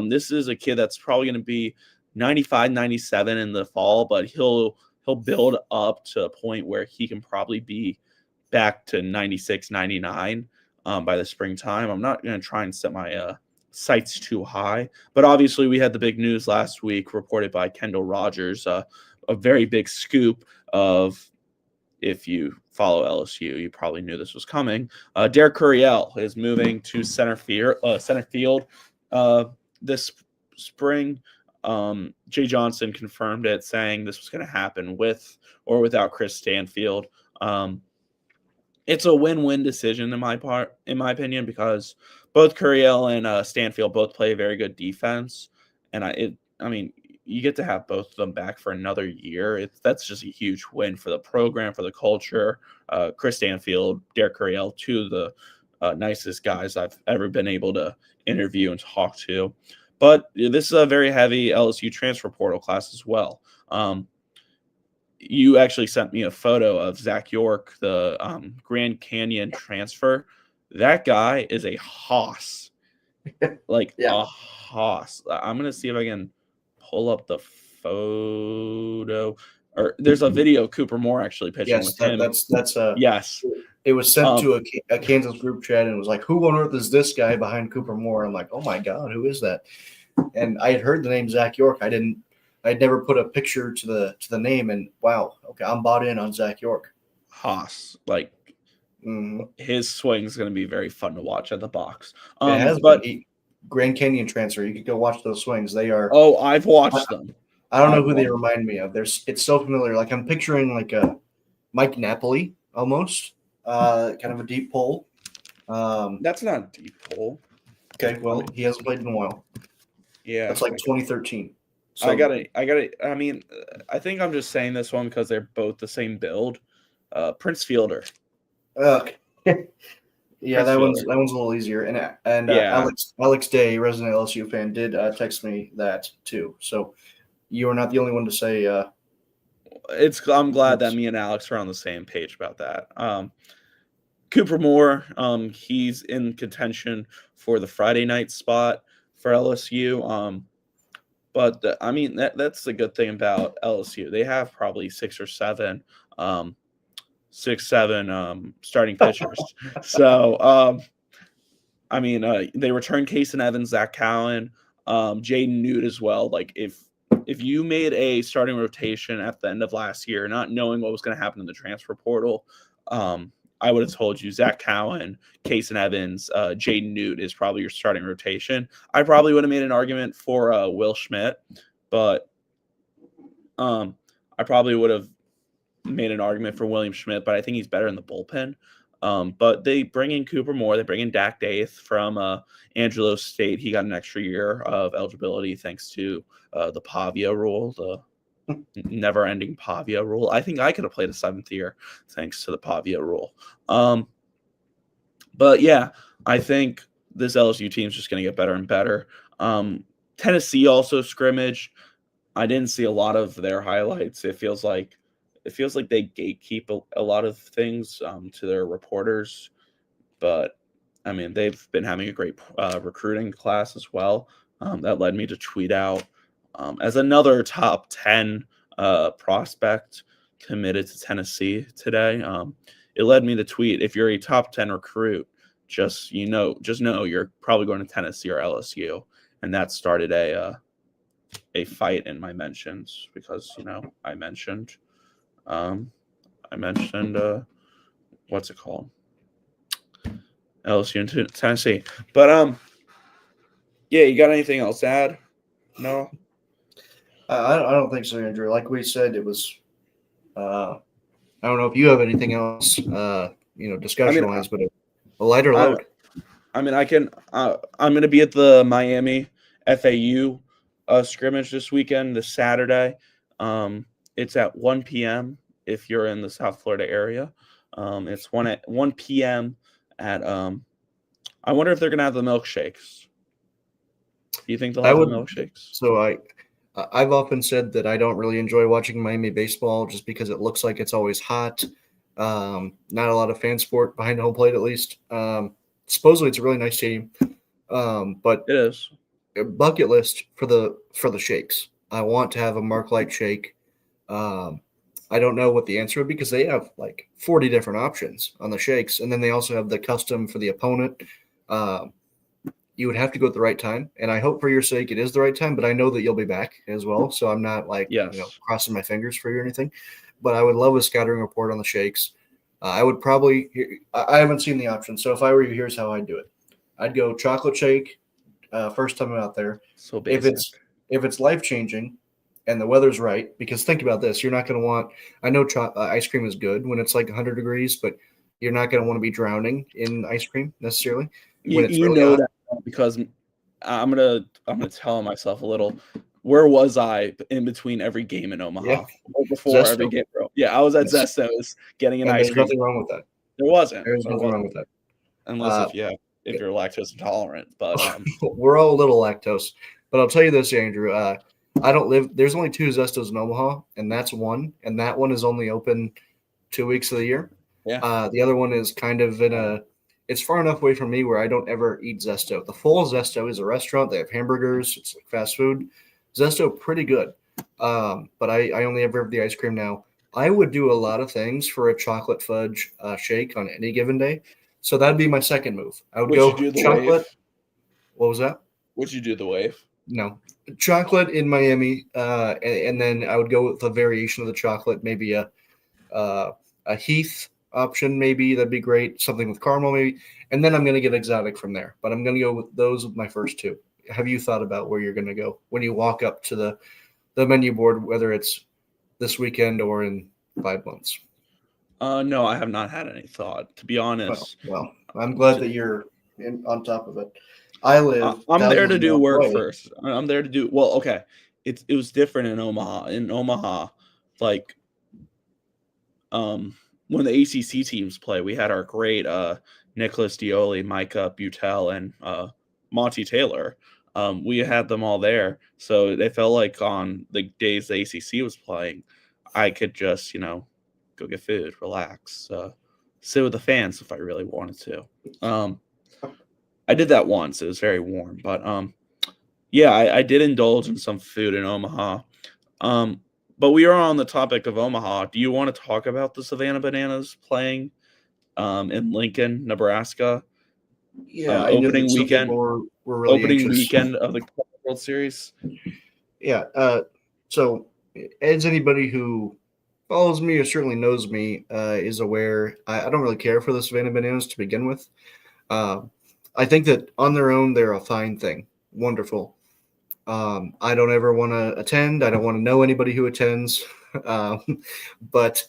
This is a kid that's probably going to be 95, 97 in the fall, but he'll build up to a point where he can probably be back to 96, 99 by the springtime. I'm not going to try and set my sights too high, but obviously we had the big news last week reported by Kendall Rogers, a very big scoop of, if you follow LSU, you probably knew this was coming. Derek Curiel is moving to center field this spring. Jay Johnson confirmed it, saying this was going to happen with or without Chris Stanfield. It's a win-win decision in my opinion, because both Curiel and Stanfield both play very good defense, and I mean, you get to have both of them back for another year. That's just a huge win for the program, for the culture. Chris Stanfield, Derek Curiel, 2 of the nicest guys I've ever been able to interview and talk to. But this is a very heavy LSU transfer portal class as well. You actually sent me a photo of Zach York, the Grand Canyon transfer. That guy is a hoss. A hoss. I'm going to see if I can pull up the photo. Or there's a video Cooper Moore actually pitching with him. That's yes. It was sent Um, to a Kansas group chat, and it was like, "Who on earth is this guy behind Cooper Moore?" I'm like, "Oh my god, who is that?" And I had heard the name Zach York. I'd never put a picture to the name, and wow, okay, I'm bought in on Zach York. Haas, like Mhm. his swing is going to be very fun to watch at the box. It has But been Grand Canyon transfer. You could go watch those swings. They are. oh, I've watched them. I don't know I've who they watched. remind me of. It's so familiar. Like I'm picturing like a Mike Napoli almost, kind of a deep pull. That's not a deep pull. Okay, well he hasn't played in a while. Yeah, That's like 2013. So I gotta. I mean, I think I'm just saying this one because they're both the same build. Prince Fielder. yeah, Prince that one's Fielder. a little easier. And Yeah, Alex Day, resident LSU fan, did text me that too. So you are not the only one to say. I'm glad that me and Alex are on the same page about that. Cooper Moore, he's in contention for the Friday night spot for LSU. But I mean that's the good thing about LSU. They have probably six, seven starting pitchers. So I mean they return Case and Evans, Zach Cowan, Jaden Newt as well. Like if you made a starting rotation at the end of last year, not knowing what was going to happen in the transfer portal, I would have told you Zach Cowan, Case and Evans, Jaden Newt is probably your starting rotation. I probably would have made an argument for Will Schmidt, but I probably would have made an argument for William Schmidt, but I think he's better in the bullpen. But they bring in Cooper Moore. They bring in Dak Daith from Angelo State. He got an extra year of eligibility thanks to the Pavia rule, the never-ending Pavia rule. I think I could have played a seventh year thanks to the Pavia rule. But yeah, I think this LSU team is just going to get better and better. Tennessee also scrimmaged. I didn't see a lot of their highlights. It feels like they gatekeep a lot of things to their reporters. But I mean, they've been having a great recruiting class as well. That led me to tweet out as another top 10 prospect committed to Tennessee today. It led me to tweet, if you're a top 10 recruit, just know you're probably going to Tennessee or LSU. And that started a fight in my mentions because, I mentioned what's it called? LSU and Tennessee. But yeah, you got anything else to add? No. I don't think so, Andrew. Like we said, it was. I don't know if you have anything else, discussion wise, but a lighter load. I'm going to be at the Miami FAU scrimmage this weekend, this Saturday. It's at 1 p.m. if you're in the South Florida area. It's 1 p.m. at I wonder if they're going to have the milkshakes. Do you think they'll have the milkshakes? So I've often said that I don't really enjoy watching Miami baseball just because it looks like it's always hot. Not a lot of fan sport behind home plate, at least. Supposedly it's a really nice stadium, but it is a bucket list for the shakes. I want to have a Mark Light shake. I don't know what the answer would be because they have like 40 different options on the shakes, and then they also have the custom for the opponent. You would have to go at the right time, and I hope for your sake it is the right time, but I know that you'll be back as well, so I'm not crossing my fingers for you or anything. But I would love a scattering report on the shakes. I would probably – I haven't seen the option, so if I were you, here's how I'd do it. I'd go chocolate shake first time I'm out there. So basic. If it's life-changing and the weather's right, because think about this, you're not going to want – I know ice cream is good when it's like 100 degrees, but you're not going to want to be drowning in ice cream necessarily when it's really hot. That because I'm gonna tell myself a little. Where was I in between every game in Omaha? Yeah. Before Zesto. Every game, bro. Yeah, I was at Zesto's getting an ice cream. There's nothing wrong with that. There wasn't. There's nothing wrong with that. Unless if you're lactose intolerant. But we're all a little lactose. But I'll tell you this, Andrew. I don't live. There's only 2 Zestos in Omaha, and that's one. And that one is only open 2 weeks of the year. Yeah. The other one is kind of it's far enough away from me where I don't ever eat Zesto. The full Zesto is a restaurant. They have hamburgers. It's like fast food. Zesto, pretty good. But I only ever have the ice cream now. I would do a lot of things for a chocolate fudge shake on any given day. So that'd be my second move. I would Would you go do the chocolate. wave? What was that? Would you do the wave? No, chocolate in Miami, and then I would go with a variation of the chocolate, maybe a Heath option, maybe that'd be great. Something with caramel, maybe, and then I'm going to get exotic from there. But I'm going to go with those with my first two. Have you thought about where you're going to go when you walk up to the menu board, whether it's this weekend or in 5 months? No, I have not had any thought, to be honest. Well, I'm glad that you're on top of it. I live. I'm there thousands to of do miles work away. first. I'm there to do well. Okay, it was different in Omaha. In Omaha, like when the ACC teams play, we had our great Nicholas Dioli, Micah Butel, and Monty Taylor. We had them all there, so they felt like on the days the ACC was playing, I could just go get food, relax, sit with the fans if I really wanted to. I did that once. It was very warm, but yeah, I did indulge in some food in Omaha. But we are on the topic of Omaha. Do you want to talk about the Savannah Bananas playing in Lincoln, Nebraska? Yeah, I know that Opening some weekend. people were really Opening anxious. weekend of the World Series. Yeah. So, as anybody who follows me or certainly knows me is aware, I don't really care for the Savannah Bananas to begin with. I think that on their own, they're a fine thing. Wonderful. I don't ever want to attend. I don't want to know anybody who attends. But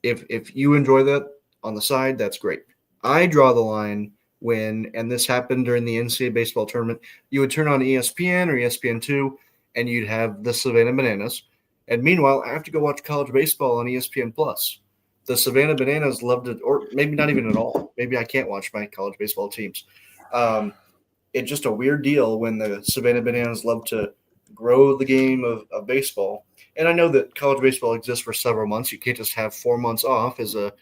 if you enjoy that on the side, that's great. I draw the line when, and this happened during the NCAA baseball tournament, you would turn on ESPN or ESPN2 and you'd have the Savannah Bananas. And meanwhile, I have to go watch college baseball on ESPN Plus. The Savannah Bananas loved it, or maybe not even at all. Maybe I can't watch my college baseball teams. It's just a weird deal when the Savannah Bananas love to grow the game of baseball. And I know that college baseball exists for several months. You can't just have 4 months off as a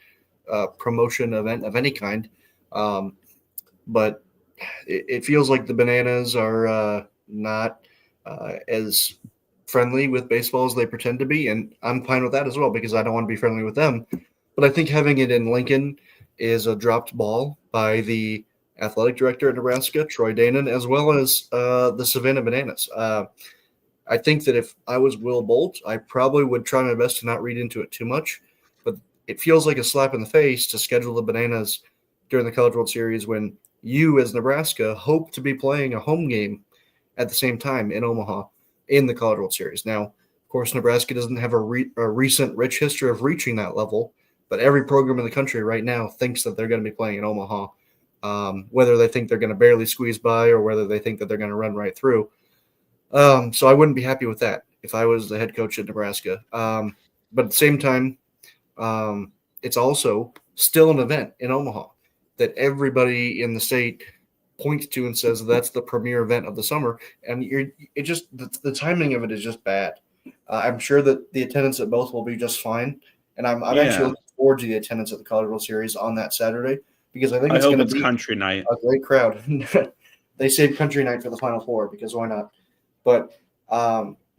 promotion event of any kind. But it feels like the Bananas are not as friendly with baseball as they pretend to be. And I'm fine with that as well because I don't want to be friendly with them. But I think having it in Lincoln is a dropped ball by the athletic director at Nebraska, Troy Danon, as well as the Savannah Bananas. I think that if I was Will Bolt, I probably would try my best to not read into it too much. But it feels like a slap in the face to schedule the Bananas during the College World Series when you, as Nebraska, hope to be playing a home game at the same time in Omaha in the College World Series. Now, of course, Nebraska doesn't have a recent rich history of reaching that level, but every program in the country right now thinks that they're going to be playing in Omaha, whether they think they're going to barely squeeze by or whether they think that they're going to run right through. So I wouldn't be happy with that if I was the head coach at Nebraska. But at the same time, it's also still an event in Omaha that everybody in the state points to and says that's the premier event of the summer. And the timing of it is just bad. I'm sure that the attendance at both will be just fine. And I'm actually looking forward to the attendance at the College World Series on that Saturday because I think it's going to be country night. A great crowd. They saved country night for the Final Four because why not? But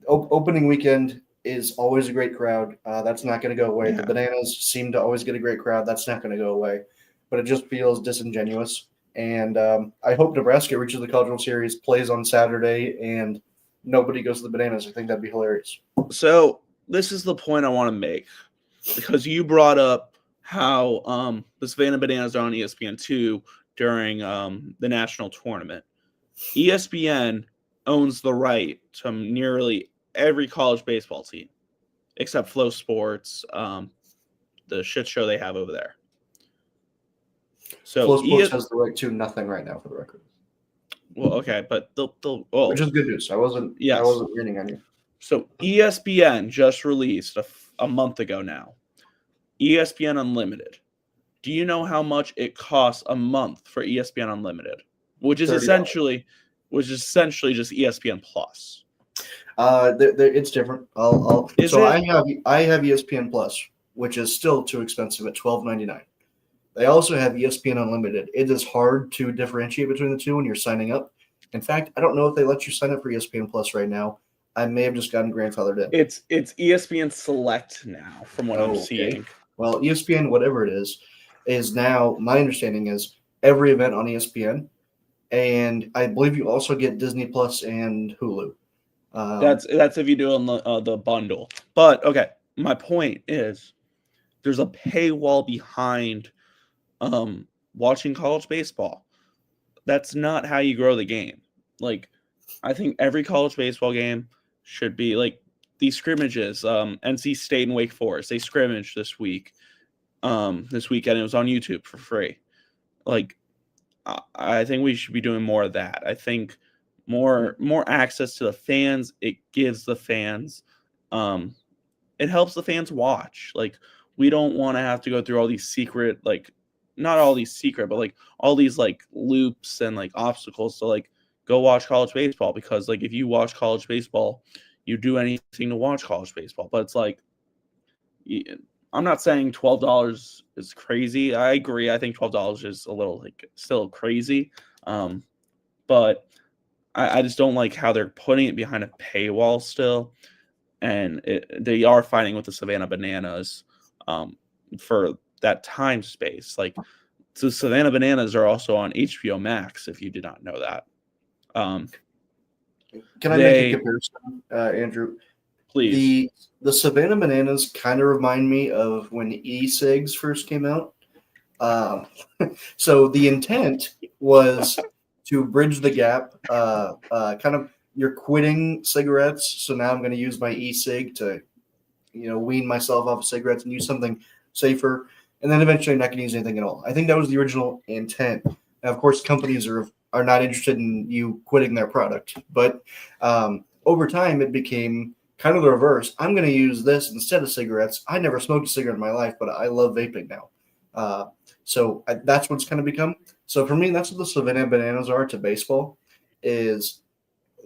opening weekend is always a great crowd. That's not going to go away. Yeah. The Bananas seem to always get a great crowd. That's not going to go away. But it just feels disingenuous. And I hope Nebraska reaches the College World Series, plays on Saturday, and nobody goes to the Bananas. I think that'd be hilarious. So this is the point I want to make because you brought up how the Savannah Bananas are on ESPN2 during the national tournament. ESPN owns the right to nearly every college baseball team except Flow Sports, the shit show they have over there. So Flow Sports has the right to nothing right now, for the record. Well, okay, but they'll which is good news. I wasn't reading on you. So ESPN just released a month ago now. ESPN Unlimited. Do you know how much it costs a month for ESPN Unlimited? Which is essentially just ESPN Plus. It's different. I have ESPN Plus, which is still too expensive at $12.99. They also have ESPN Unlimited. It is hard to differentiate between the two when you're signing up. In fact, I don't know if they let you sign up for ESPN Plus right now. I may have just gotten grandfathered in. It's ESPN Select now, from what I'm Okay. seeing. Well, ESPN, whatever it is now, my understanding is every event on ESPN. And I believe you also get Disney Plus and Hulu. That's if you do on the bundle. But okay, my point is there's a paywall behind watching college baseball. That's not how you grow the game. Like, I think every college baseball game should be like these scrimmages. NC State and Wake Forest, they scrimmaged this week. This weekend, it was on YouTube for free. Like, I think we should be doing more of that. I think more access to the fans. It gives the fans, it helps the fans watch. Like, we don't want to have to go through all these secret, like, not all these secret, but like all these like loops and like obstacles to like go watch college baseball. Because like if you watch college baseball, you do anything to watch college baseball. But it's like, I'm not saying $12 is crazy. I agree. I think $12 is a little like still crazy. But I just don't like how they're putting it behind a paywall still. And they are fighting with the Savannah Bananas for that time space. Like, so Savannah Bananas are also on HBO Max, if you did not know that. Can I make a comparison, Andrew? Please. The Savannah Bananas kind of remind me of when e-cigs first came out. So the intent was to bridge the gap. Kind of, you're quitting cigarettes, so now I'm going to use my e-cig to, wean myself off of cigarettes and use something safer. And then eventually I'm not going to use anything at all. I think that was the original intent. Now, of course, companies are not interested in you quitting their product. But over time, it became kind of the reverse. I'm going to use this instead of cigarettes. I never smoked a cigarette in my life, but I love vaping now. So that's what it's kind of become. So for me, that's what the Savannah Bananas are to baseball, is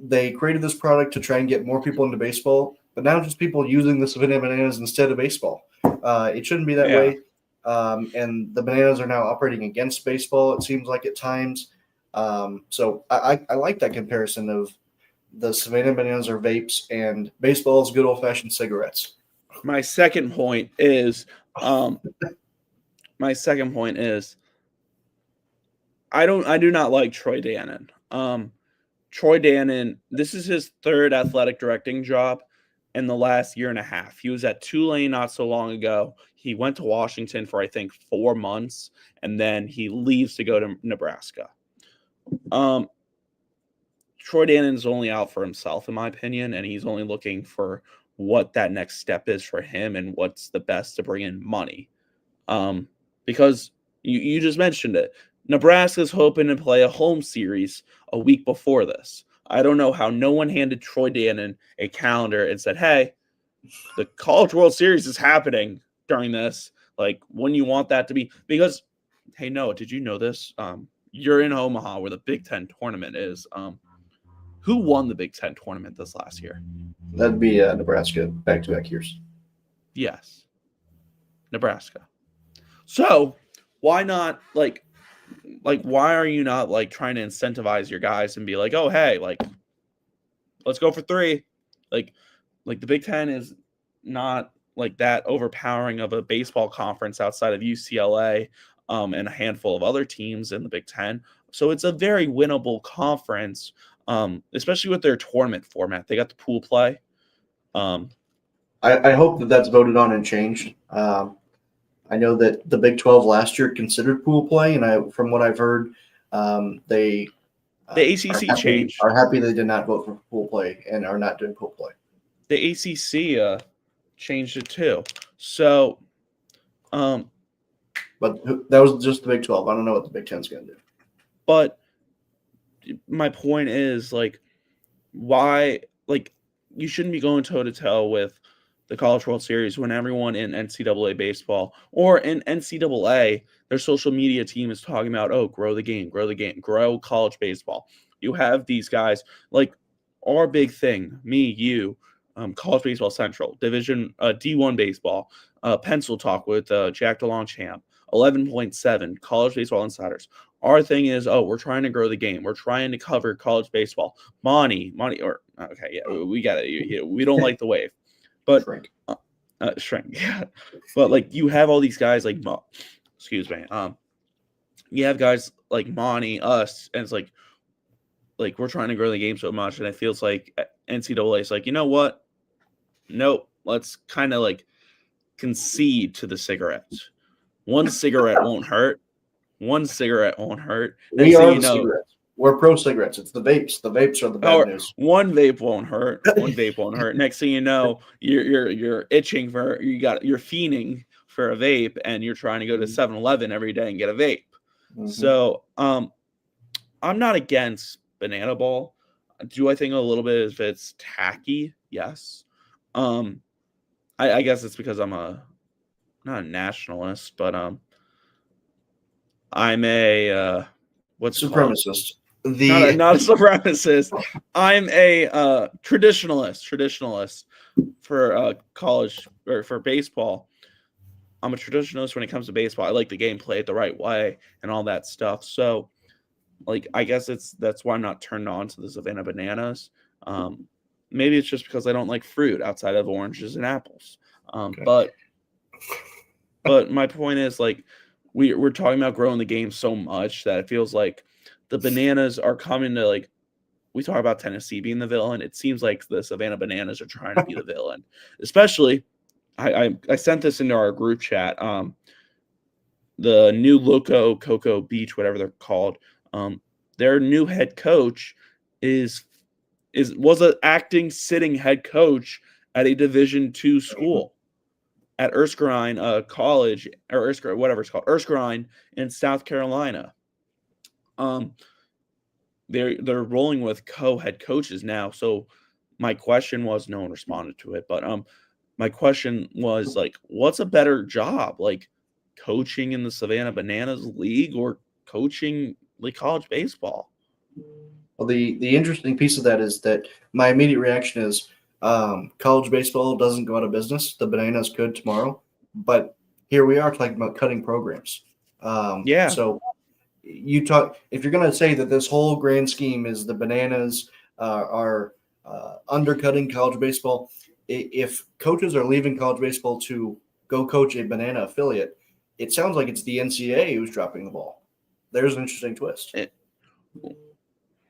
they created this product to try and get more people into baseball, but now just people using the Savannah Bananas instead of baseball. It shouldn't be that way. And the Bananas are now operating against baseball, it seems like at times. So I like that comparison of the Savannah Bananas are vapes and baseball is good old-fashioned cigarettes. My second point is I do not like Troy Dannen. Troy Dannen, this is his third athletic directing job in the last year and a half. He was at Tulane not so long ago. He went to Washington for, I think, 4 months, and then he leaves to go to Nebraska. Troy Dannen is only out for himself, in my opinion, and he's only looking for what that next step is for him and what's the best to bring in money. Because you just mentioned it. Nebraska's hoping to play a home series a week before this. I don't know how no one handed Troy Dannen a calendar and said, hey, the College World Series is happening during this. Like, when you want that to be. Because, hey, Noah, did you know this? You're in Omaha where the Big Ten tournament is. Who won the Big Ten tournament this last year? That'd be Nebraska back-to-back years. Yes. Nebraska. So why not like why are you not like trying to incentivize your guys and be like, oh hey, like let's go for 3. Like the Big Ten is not like that overpowering of a baseball conference outside of UCLA and a handful of other teams in the Big Ten. So it's a very winnable conference, especially with their tournament format. They got the pool play. I hope that that's voted on and changed. I know that the Big 12 last year considered pool play, and from what I've heard, the ACC are happy they did not vote for pool play and are not doing pool play. The ACC changed it too. So, but that was just the Big 12. I don't know what the Big 10 is going to do. But my point is, like, why, like, you shouldn't be going toe to toe with the College World Series when everyone in NCAA baseball or in NCAA, their social media team is talking about, oh, grow the game, grow college baseball. You have these guys like our big thing, me, you, College Baseball Central, Division D1 baseball, Pencil Talk with Jack DeLongchamp, 11.7, College Baseball Insiders. Our thing is, oh, we're trying to grow the game. We're trying to cover college baseball. Monty, or okay, yeah, we got it. We don't like the wave, but Shrink. shrink. Yeah, but like you have all these guys like, excuse me, you have guys like Monty, us, and it's like we're trying to grow the game so much, and it feels like NCAA is like, you know what? Nope. Let's kind of like concede to the cigarettes. One cigarette won't hurt. One cigarette won't hurt. We are the cigarettes. We're pro cigarettes. It's the vapes. The vapes are the bad news. One vape won't hurt. One vape won't hurt. Next thing you know, you're itching for you're fiending for a vape, and you're trying to go to 7-Eleven every day and get a vape. Mm-hmm. So I'm not against banana ball. Do I think a little bit if it's tacky? Yes. I guess it's because I'm not a nationalist, but I'm a what's supremacist. Not a supremacist. I'm a traditionalist for college or for baseball. I'm a traditionalist when it comes to baseball. I like the game played the right way and all that stuff. So, like, I guess that's why I'm not turned on to the Savannah Bananas. Maybe it's just because I don't like fruit outside of oranges and apples. Okay. But my point is, like, we're talking about growing the game so much that it feels like the Bananas are coming to, like, we talk about Tennessee being the villain. It seems like the Savannah Bananas are trying to be the villain. Especially, I sent this into our group chat. The new Loco Cocoa Beach, whatever they're called, their new head coach was an acting sitting head coach at a Division II school at Erskine College, or Erskine, whatever it's called, Erskine in South Carolina. They're rolling with co-head coaches now. So my question was, no one responded to it, but my question was, like, what's a better job, like coaching in the Savannah Bananas League or coaching like college baseball? Well, the interesting piece of that is that my immediate reaction is college baseball doesn't go out of business. The Bananas could tomorrow, but here we are talking about cutting programs. Yeah. So if you're going to say that this whole grand scheme is the Bananas are undercutting college baseball, if coaches are leaving college baseball to go coach a Banana affiliate, it sounds like it's the NCAA who's dropping the ball. There's an interesting twist.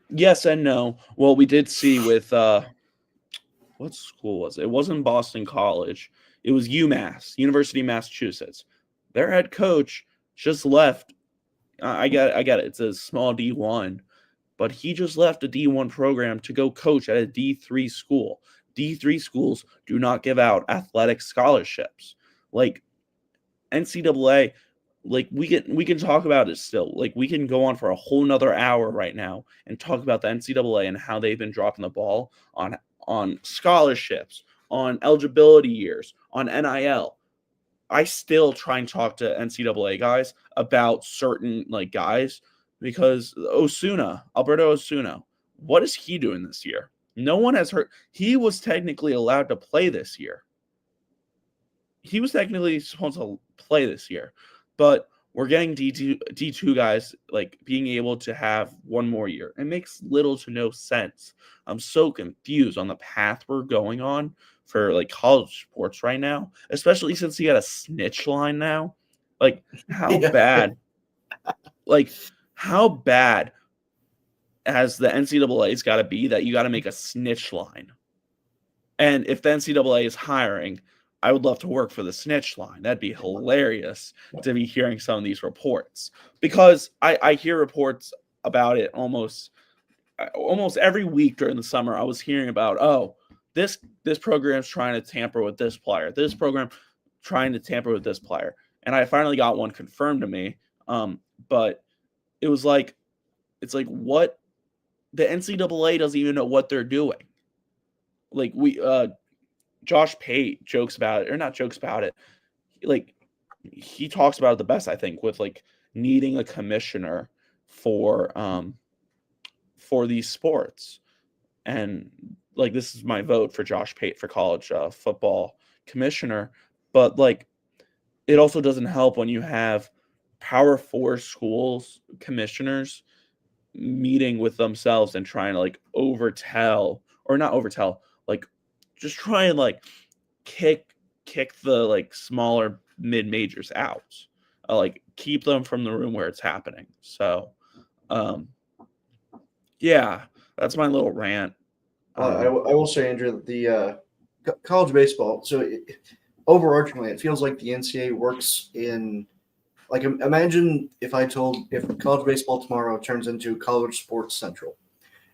Yes and no. Well, we did see with what school was it? It wasn't Boston College. It was UMass, University of Massachusetts. Their head coach just left. I get it. It's a small D1, but he just left a D1 program to go coach at a D3 school. D3 schools do not give out athletic scholarships. Like NCAA, like we can talk about it still. Like we can go on for a whole nother hour right now and talk about the NCAA and how they've been dropping the ball on scholarships, on eligibility years, on NIL. I still try and talk to NCAA guys about certain like guys because Alberto Osuna, what is he doing this year? No one has heard. He was technically allowed to play this year. He was technically supposed to play this year, but we're getting D2 guys like being able to have one more year. It makes little to no sense. I'm so confused on the path we're going on for like college sports right now, especially since you got a snitch line now. Like how bad, like how bad has the NCAA's got to be that you got to make a snitch line? And if the NCAA is hiring, I would love to work for the snitch line. That'd be hilarious to be hearing some of these reports because I hear reports about it almost every week during the summer. I was hearing about, this program's trying to tamper with this player. This program trying to tamper with this player. And I finally got one confirmed to me. But it was like, it's like what the NCAA doesn't even know what they're doing. Like Josh Pate jokes about it, or not jokes about it. Like he talks about it the best, I think, with like needing a commissioner for these sports. And like, this is my vote for Josh Pate for college football commissioner. But like, it also doesn't help when you have Power 4 schools commissioners meeting with themselves and trying to like overtell or not overtell, like just try and like kick the like smaller mid majors out, like keep them from the room where it's happening. So, yeah, that's my little rant. I will say, Andrew, that the college baseball. So overarchingly, it feels like the NCAA works in like imagine if college baseball tomorrow turns into college sports central,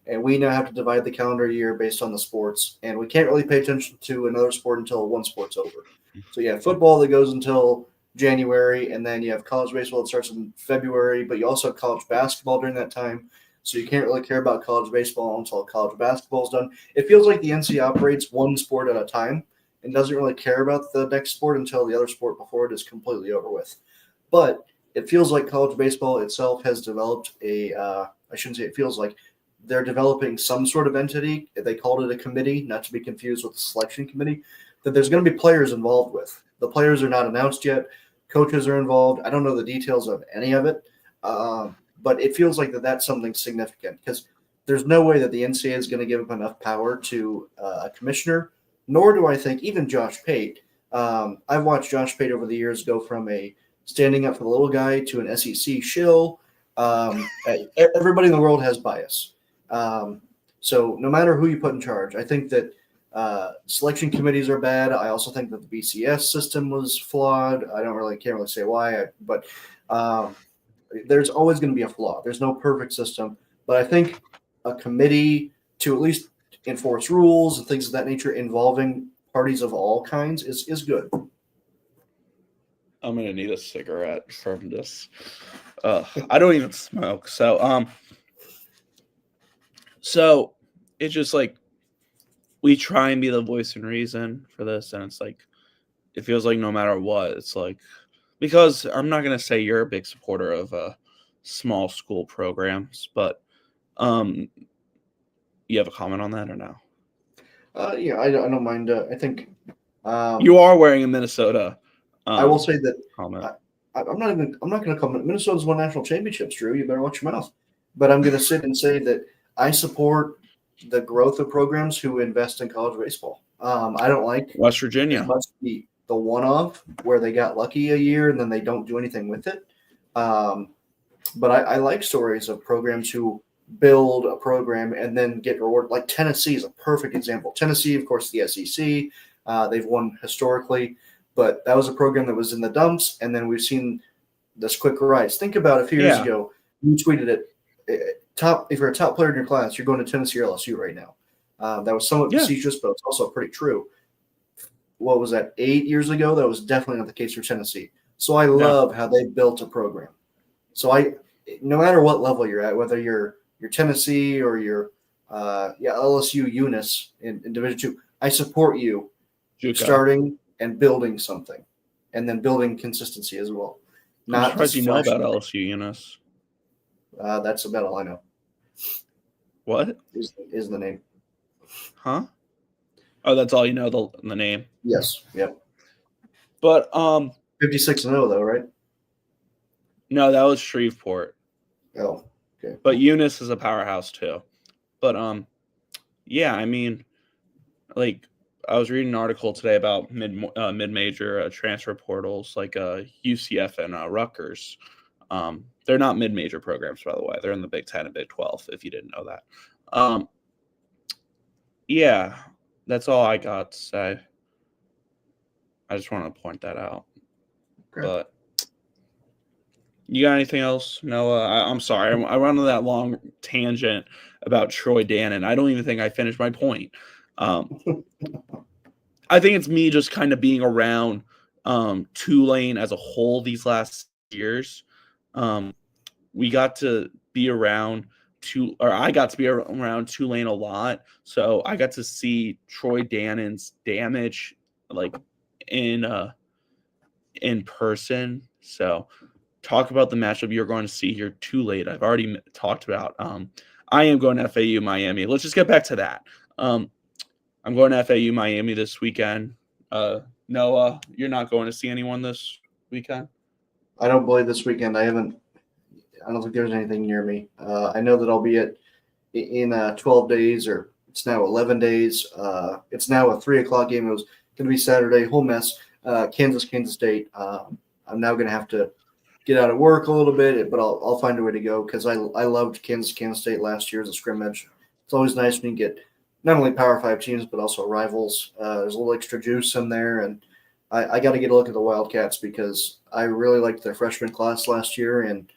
and we now have to divide the calendar year based on the sports, and we can't really pay attention to another sport until one sport's over. So you have football that goes until January, and then you have college baseball that starts in February, but you also have college basketball during that time. So you can't really care about college baseball until college basketball is done. It feels like the NCAA operates one sport at a time and doesn't really care about the next sport until the other sport before it is completely over with. But it feels like college baseball itself has developed I shouldn't say it feels like, they're developing some sort of entity. They called it a committee, not to be confused with the selection committee, that there's going to be players involved with. The players are not announced yet. Coaches are involved. I don't know the details of any of it, but it feels like that's something significant because there's no way that the NCAA is going to give up enough power to a commissioner, nor do I think even Josh Pate. I've watched Josh Pate over the years go from a standing up for the little guy to an SEC shill. Everybody in the world has bias. So no matter who you put in charge, I think that selection committees are bad. I also think that the BCS system was flawed. Can't really say why, but there's always going to be a flaw. There's no perfect system, but I think a committee to at least enforce rules and things of that nature involving parties of all kinds is good. I'm gonna need a cigarette from this. I don't even smoke, so it's just like we try and be the voice and reason for this, and it's like it feels like no matter what, it's like because I'm not gonna say you're a big supporter of small school programs, but you have a comment on that or no? Yeah, I don't mind. I think you are wearing a Minnesota. I will say that comment. I'm not going to comment. Minnesota's won national championships, Drew. You better watch your mouth. But I'm going to sit and say that I support the growth of programs who invest in college baseball. I don't like West Virginia. It must be the one-off where they got lucky a year and then they don't do anything with it. But I like stories of programs who build a program and then get rewarded. Like Tennessee is a perfect example. Tennessee, of course, the SEC. They've won historically. But that was a program that was in the dumps, and then we've seen this quick rise. Think about a few years ago, you tweeted it. If you're a top player in your class, you're going to Tennessee or LSU right now. That was somewhat facetious, but it's also pretty true. What was that, 8 years ago? That was definitely not the case for Tennessee. So I love how they built a program. So no matter what level you're at, whether you're Tennessee or you're LSU Eunice in Division II, I support you starting and building something, and then building consistency as well. I'm surprised you know about LSU Eunice. That's about all I know. What is the name? Huh? Oh, that's all you know, the name. Yes. Yep. But 56-0 though, right? No, that was Shreveport. Oh, okay. But Eunice is a powerhouse too. But yeah, I mean, like. I was reading an article today about mid-major transfer portals like UCF and Rutgers. They're not mid-major programs, by the way. They're in the Big 10 and Big 12, if you didn't know that. Yeah, that's all I got to say. I just want to point that out. Okay. But you got anything else, Noah? I'm sorry. I went on that long tangent about Troy Dannon. I don't even think I finished my point. I think it's me just kind of being around Tulane as a whole these last years. We got to be around I got to be around Tulane a lot, so I got to see Troy Dannon's damage like in person. So talk about the matchup you're going to see here too late. I've already talked about. I am going to FAU Miami. Let's just get back to that. I'm going to FAU Miami this weekend. Noah, you're not going to see anyone this weekend? I don't believe this weekend. I don't think there's anything near me. I know that I'll be in 12 days, or it's now 11 days. It's now a 3 o'clock game. It was going to be Saturday. Whole mess. Kansas State. I'm now going to have to get out of work a little bit, but I'll find a way to go because I loved Kansas State last year as a scrimmage. It's always nice when you get not only Power 5 teams but also rivals. There's a little extra juice in there, and I got to get a look at the Wildcats because I really liked their freshman class last year. And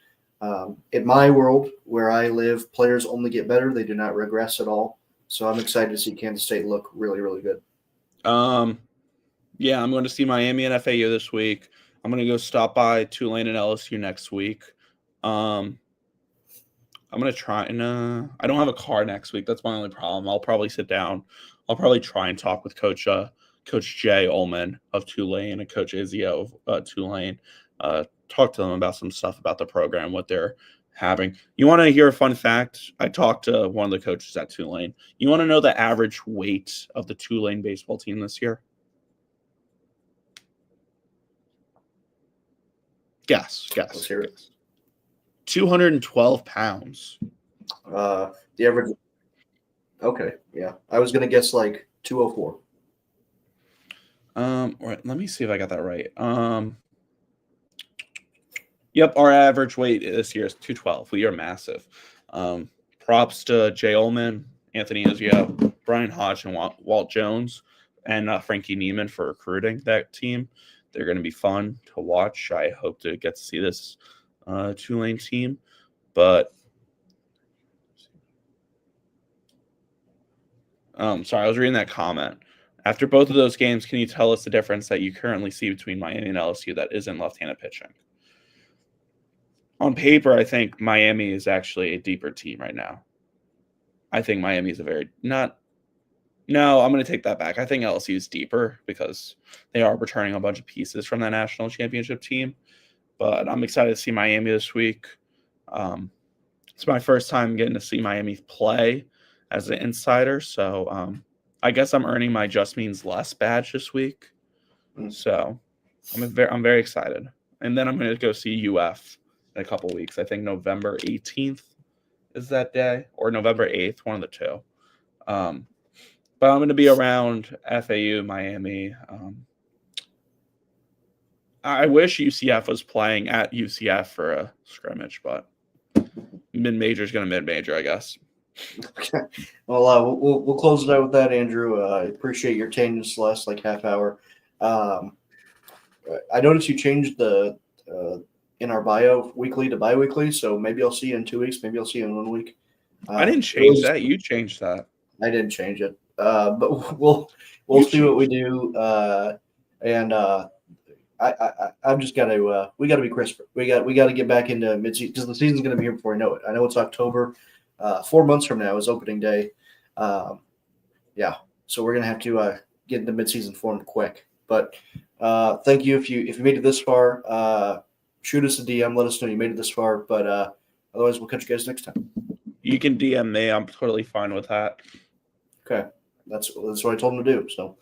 in my world, where I live, players only get better; they do not regress at all. So I'm excited to see Kansas State look really, really good. Yeah, I'm going to see Miami and FAU this week. I'm going to go stop by Tulane and LSU next week. I'm going to try and I don't have a car next week. That's my only problem. I'll probably sit down. I'll probably try and talk with Coach Jay Ullman of Tulane and Coach Izio of Tulane. Talk to them about some stuff about the program, what they're having. You want to hear a fun fact? I talked to one of the coaches at Tulane. You want to know the average weight of the Tulane baseball team this year? Guess. Let's hear it. 212 pounds. The average. Okay, yeah. I was gonna guess like 204. Right, let me see if I got that right. Yep, our average weight this year is 212. We are massive. Props to Jay Ullman, Anthony Izio, Brian Hodge, and Walt Jones, and Frankie Neiman for recruiting that team. They're going to be fun to watch. I hope to get to see this Tulane team. But sorry, I was reading that comment. After both of those games, can you tell us the difference that you currently see between Miami and LSU that isn't left-handed pitching? On paper, I think Miami is actually a deeper team right now. I think Miami is No, I'm going to take that back. I think LSU is deeper because they are returning a bunch of pieces from that national championship team. But I'm excited to see Miami this week. It's my first time getting to see Miami play as an insider. So I guess I'm earning my Just Means Less badge this week. So I'm very excited. And then I'm going to go see UF in a couple weeks. I think November 18th is that day, or November 8th, one of the two. But I'm going to be around FAU, Miami. I wish UCF was playing at UCF for a scrimmage, but mid-major is going to mid-major, I guess. Okay. Well, we'll close it out with that, Andrew. I appreciate your time this last half hour. I noticed you changed the in our bio weekly to bi-weekly, so maybe I'll see you in 2 weeks. Maybe I'll see you in 1 week. I didn't change that. You changed that. I didn't change it. But we'll see what we do. And I've just got to we got to be crisper. We got to get back into mid-season because the season's going to be here before I know it. I know it's October. 4 months from now is opening day. Yeah, so we're going to have to get into mid-season form quick. But thank you if you made it this far. Shoot us a DM. Let us know you made it this far. But otherwise, we'll catch you guys next time. You can DM me. I'm totally fine with that. Okay. That's what I told him to do. So,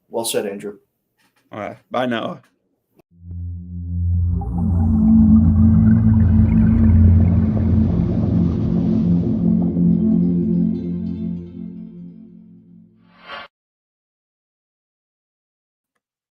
well said, Andrew. All right. Bye now.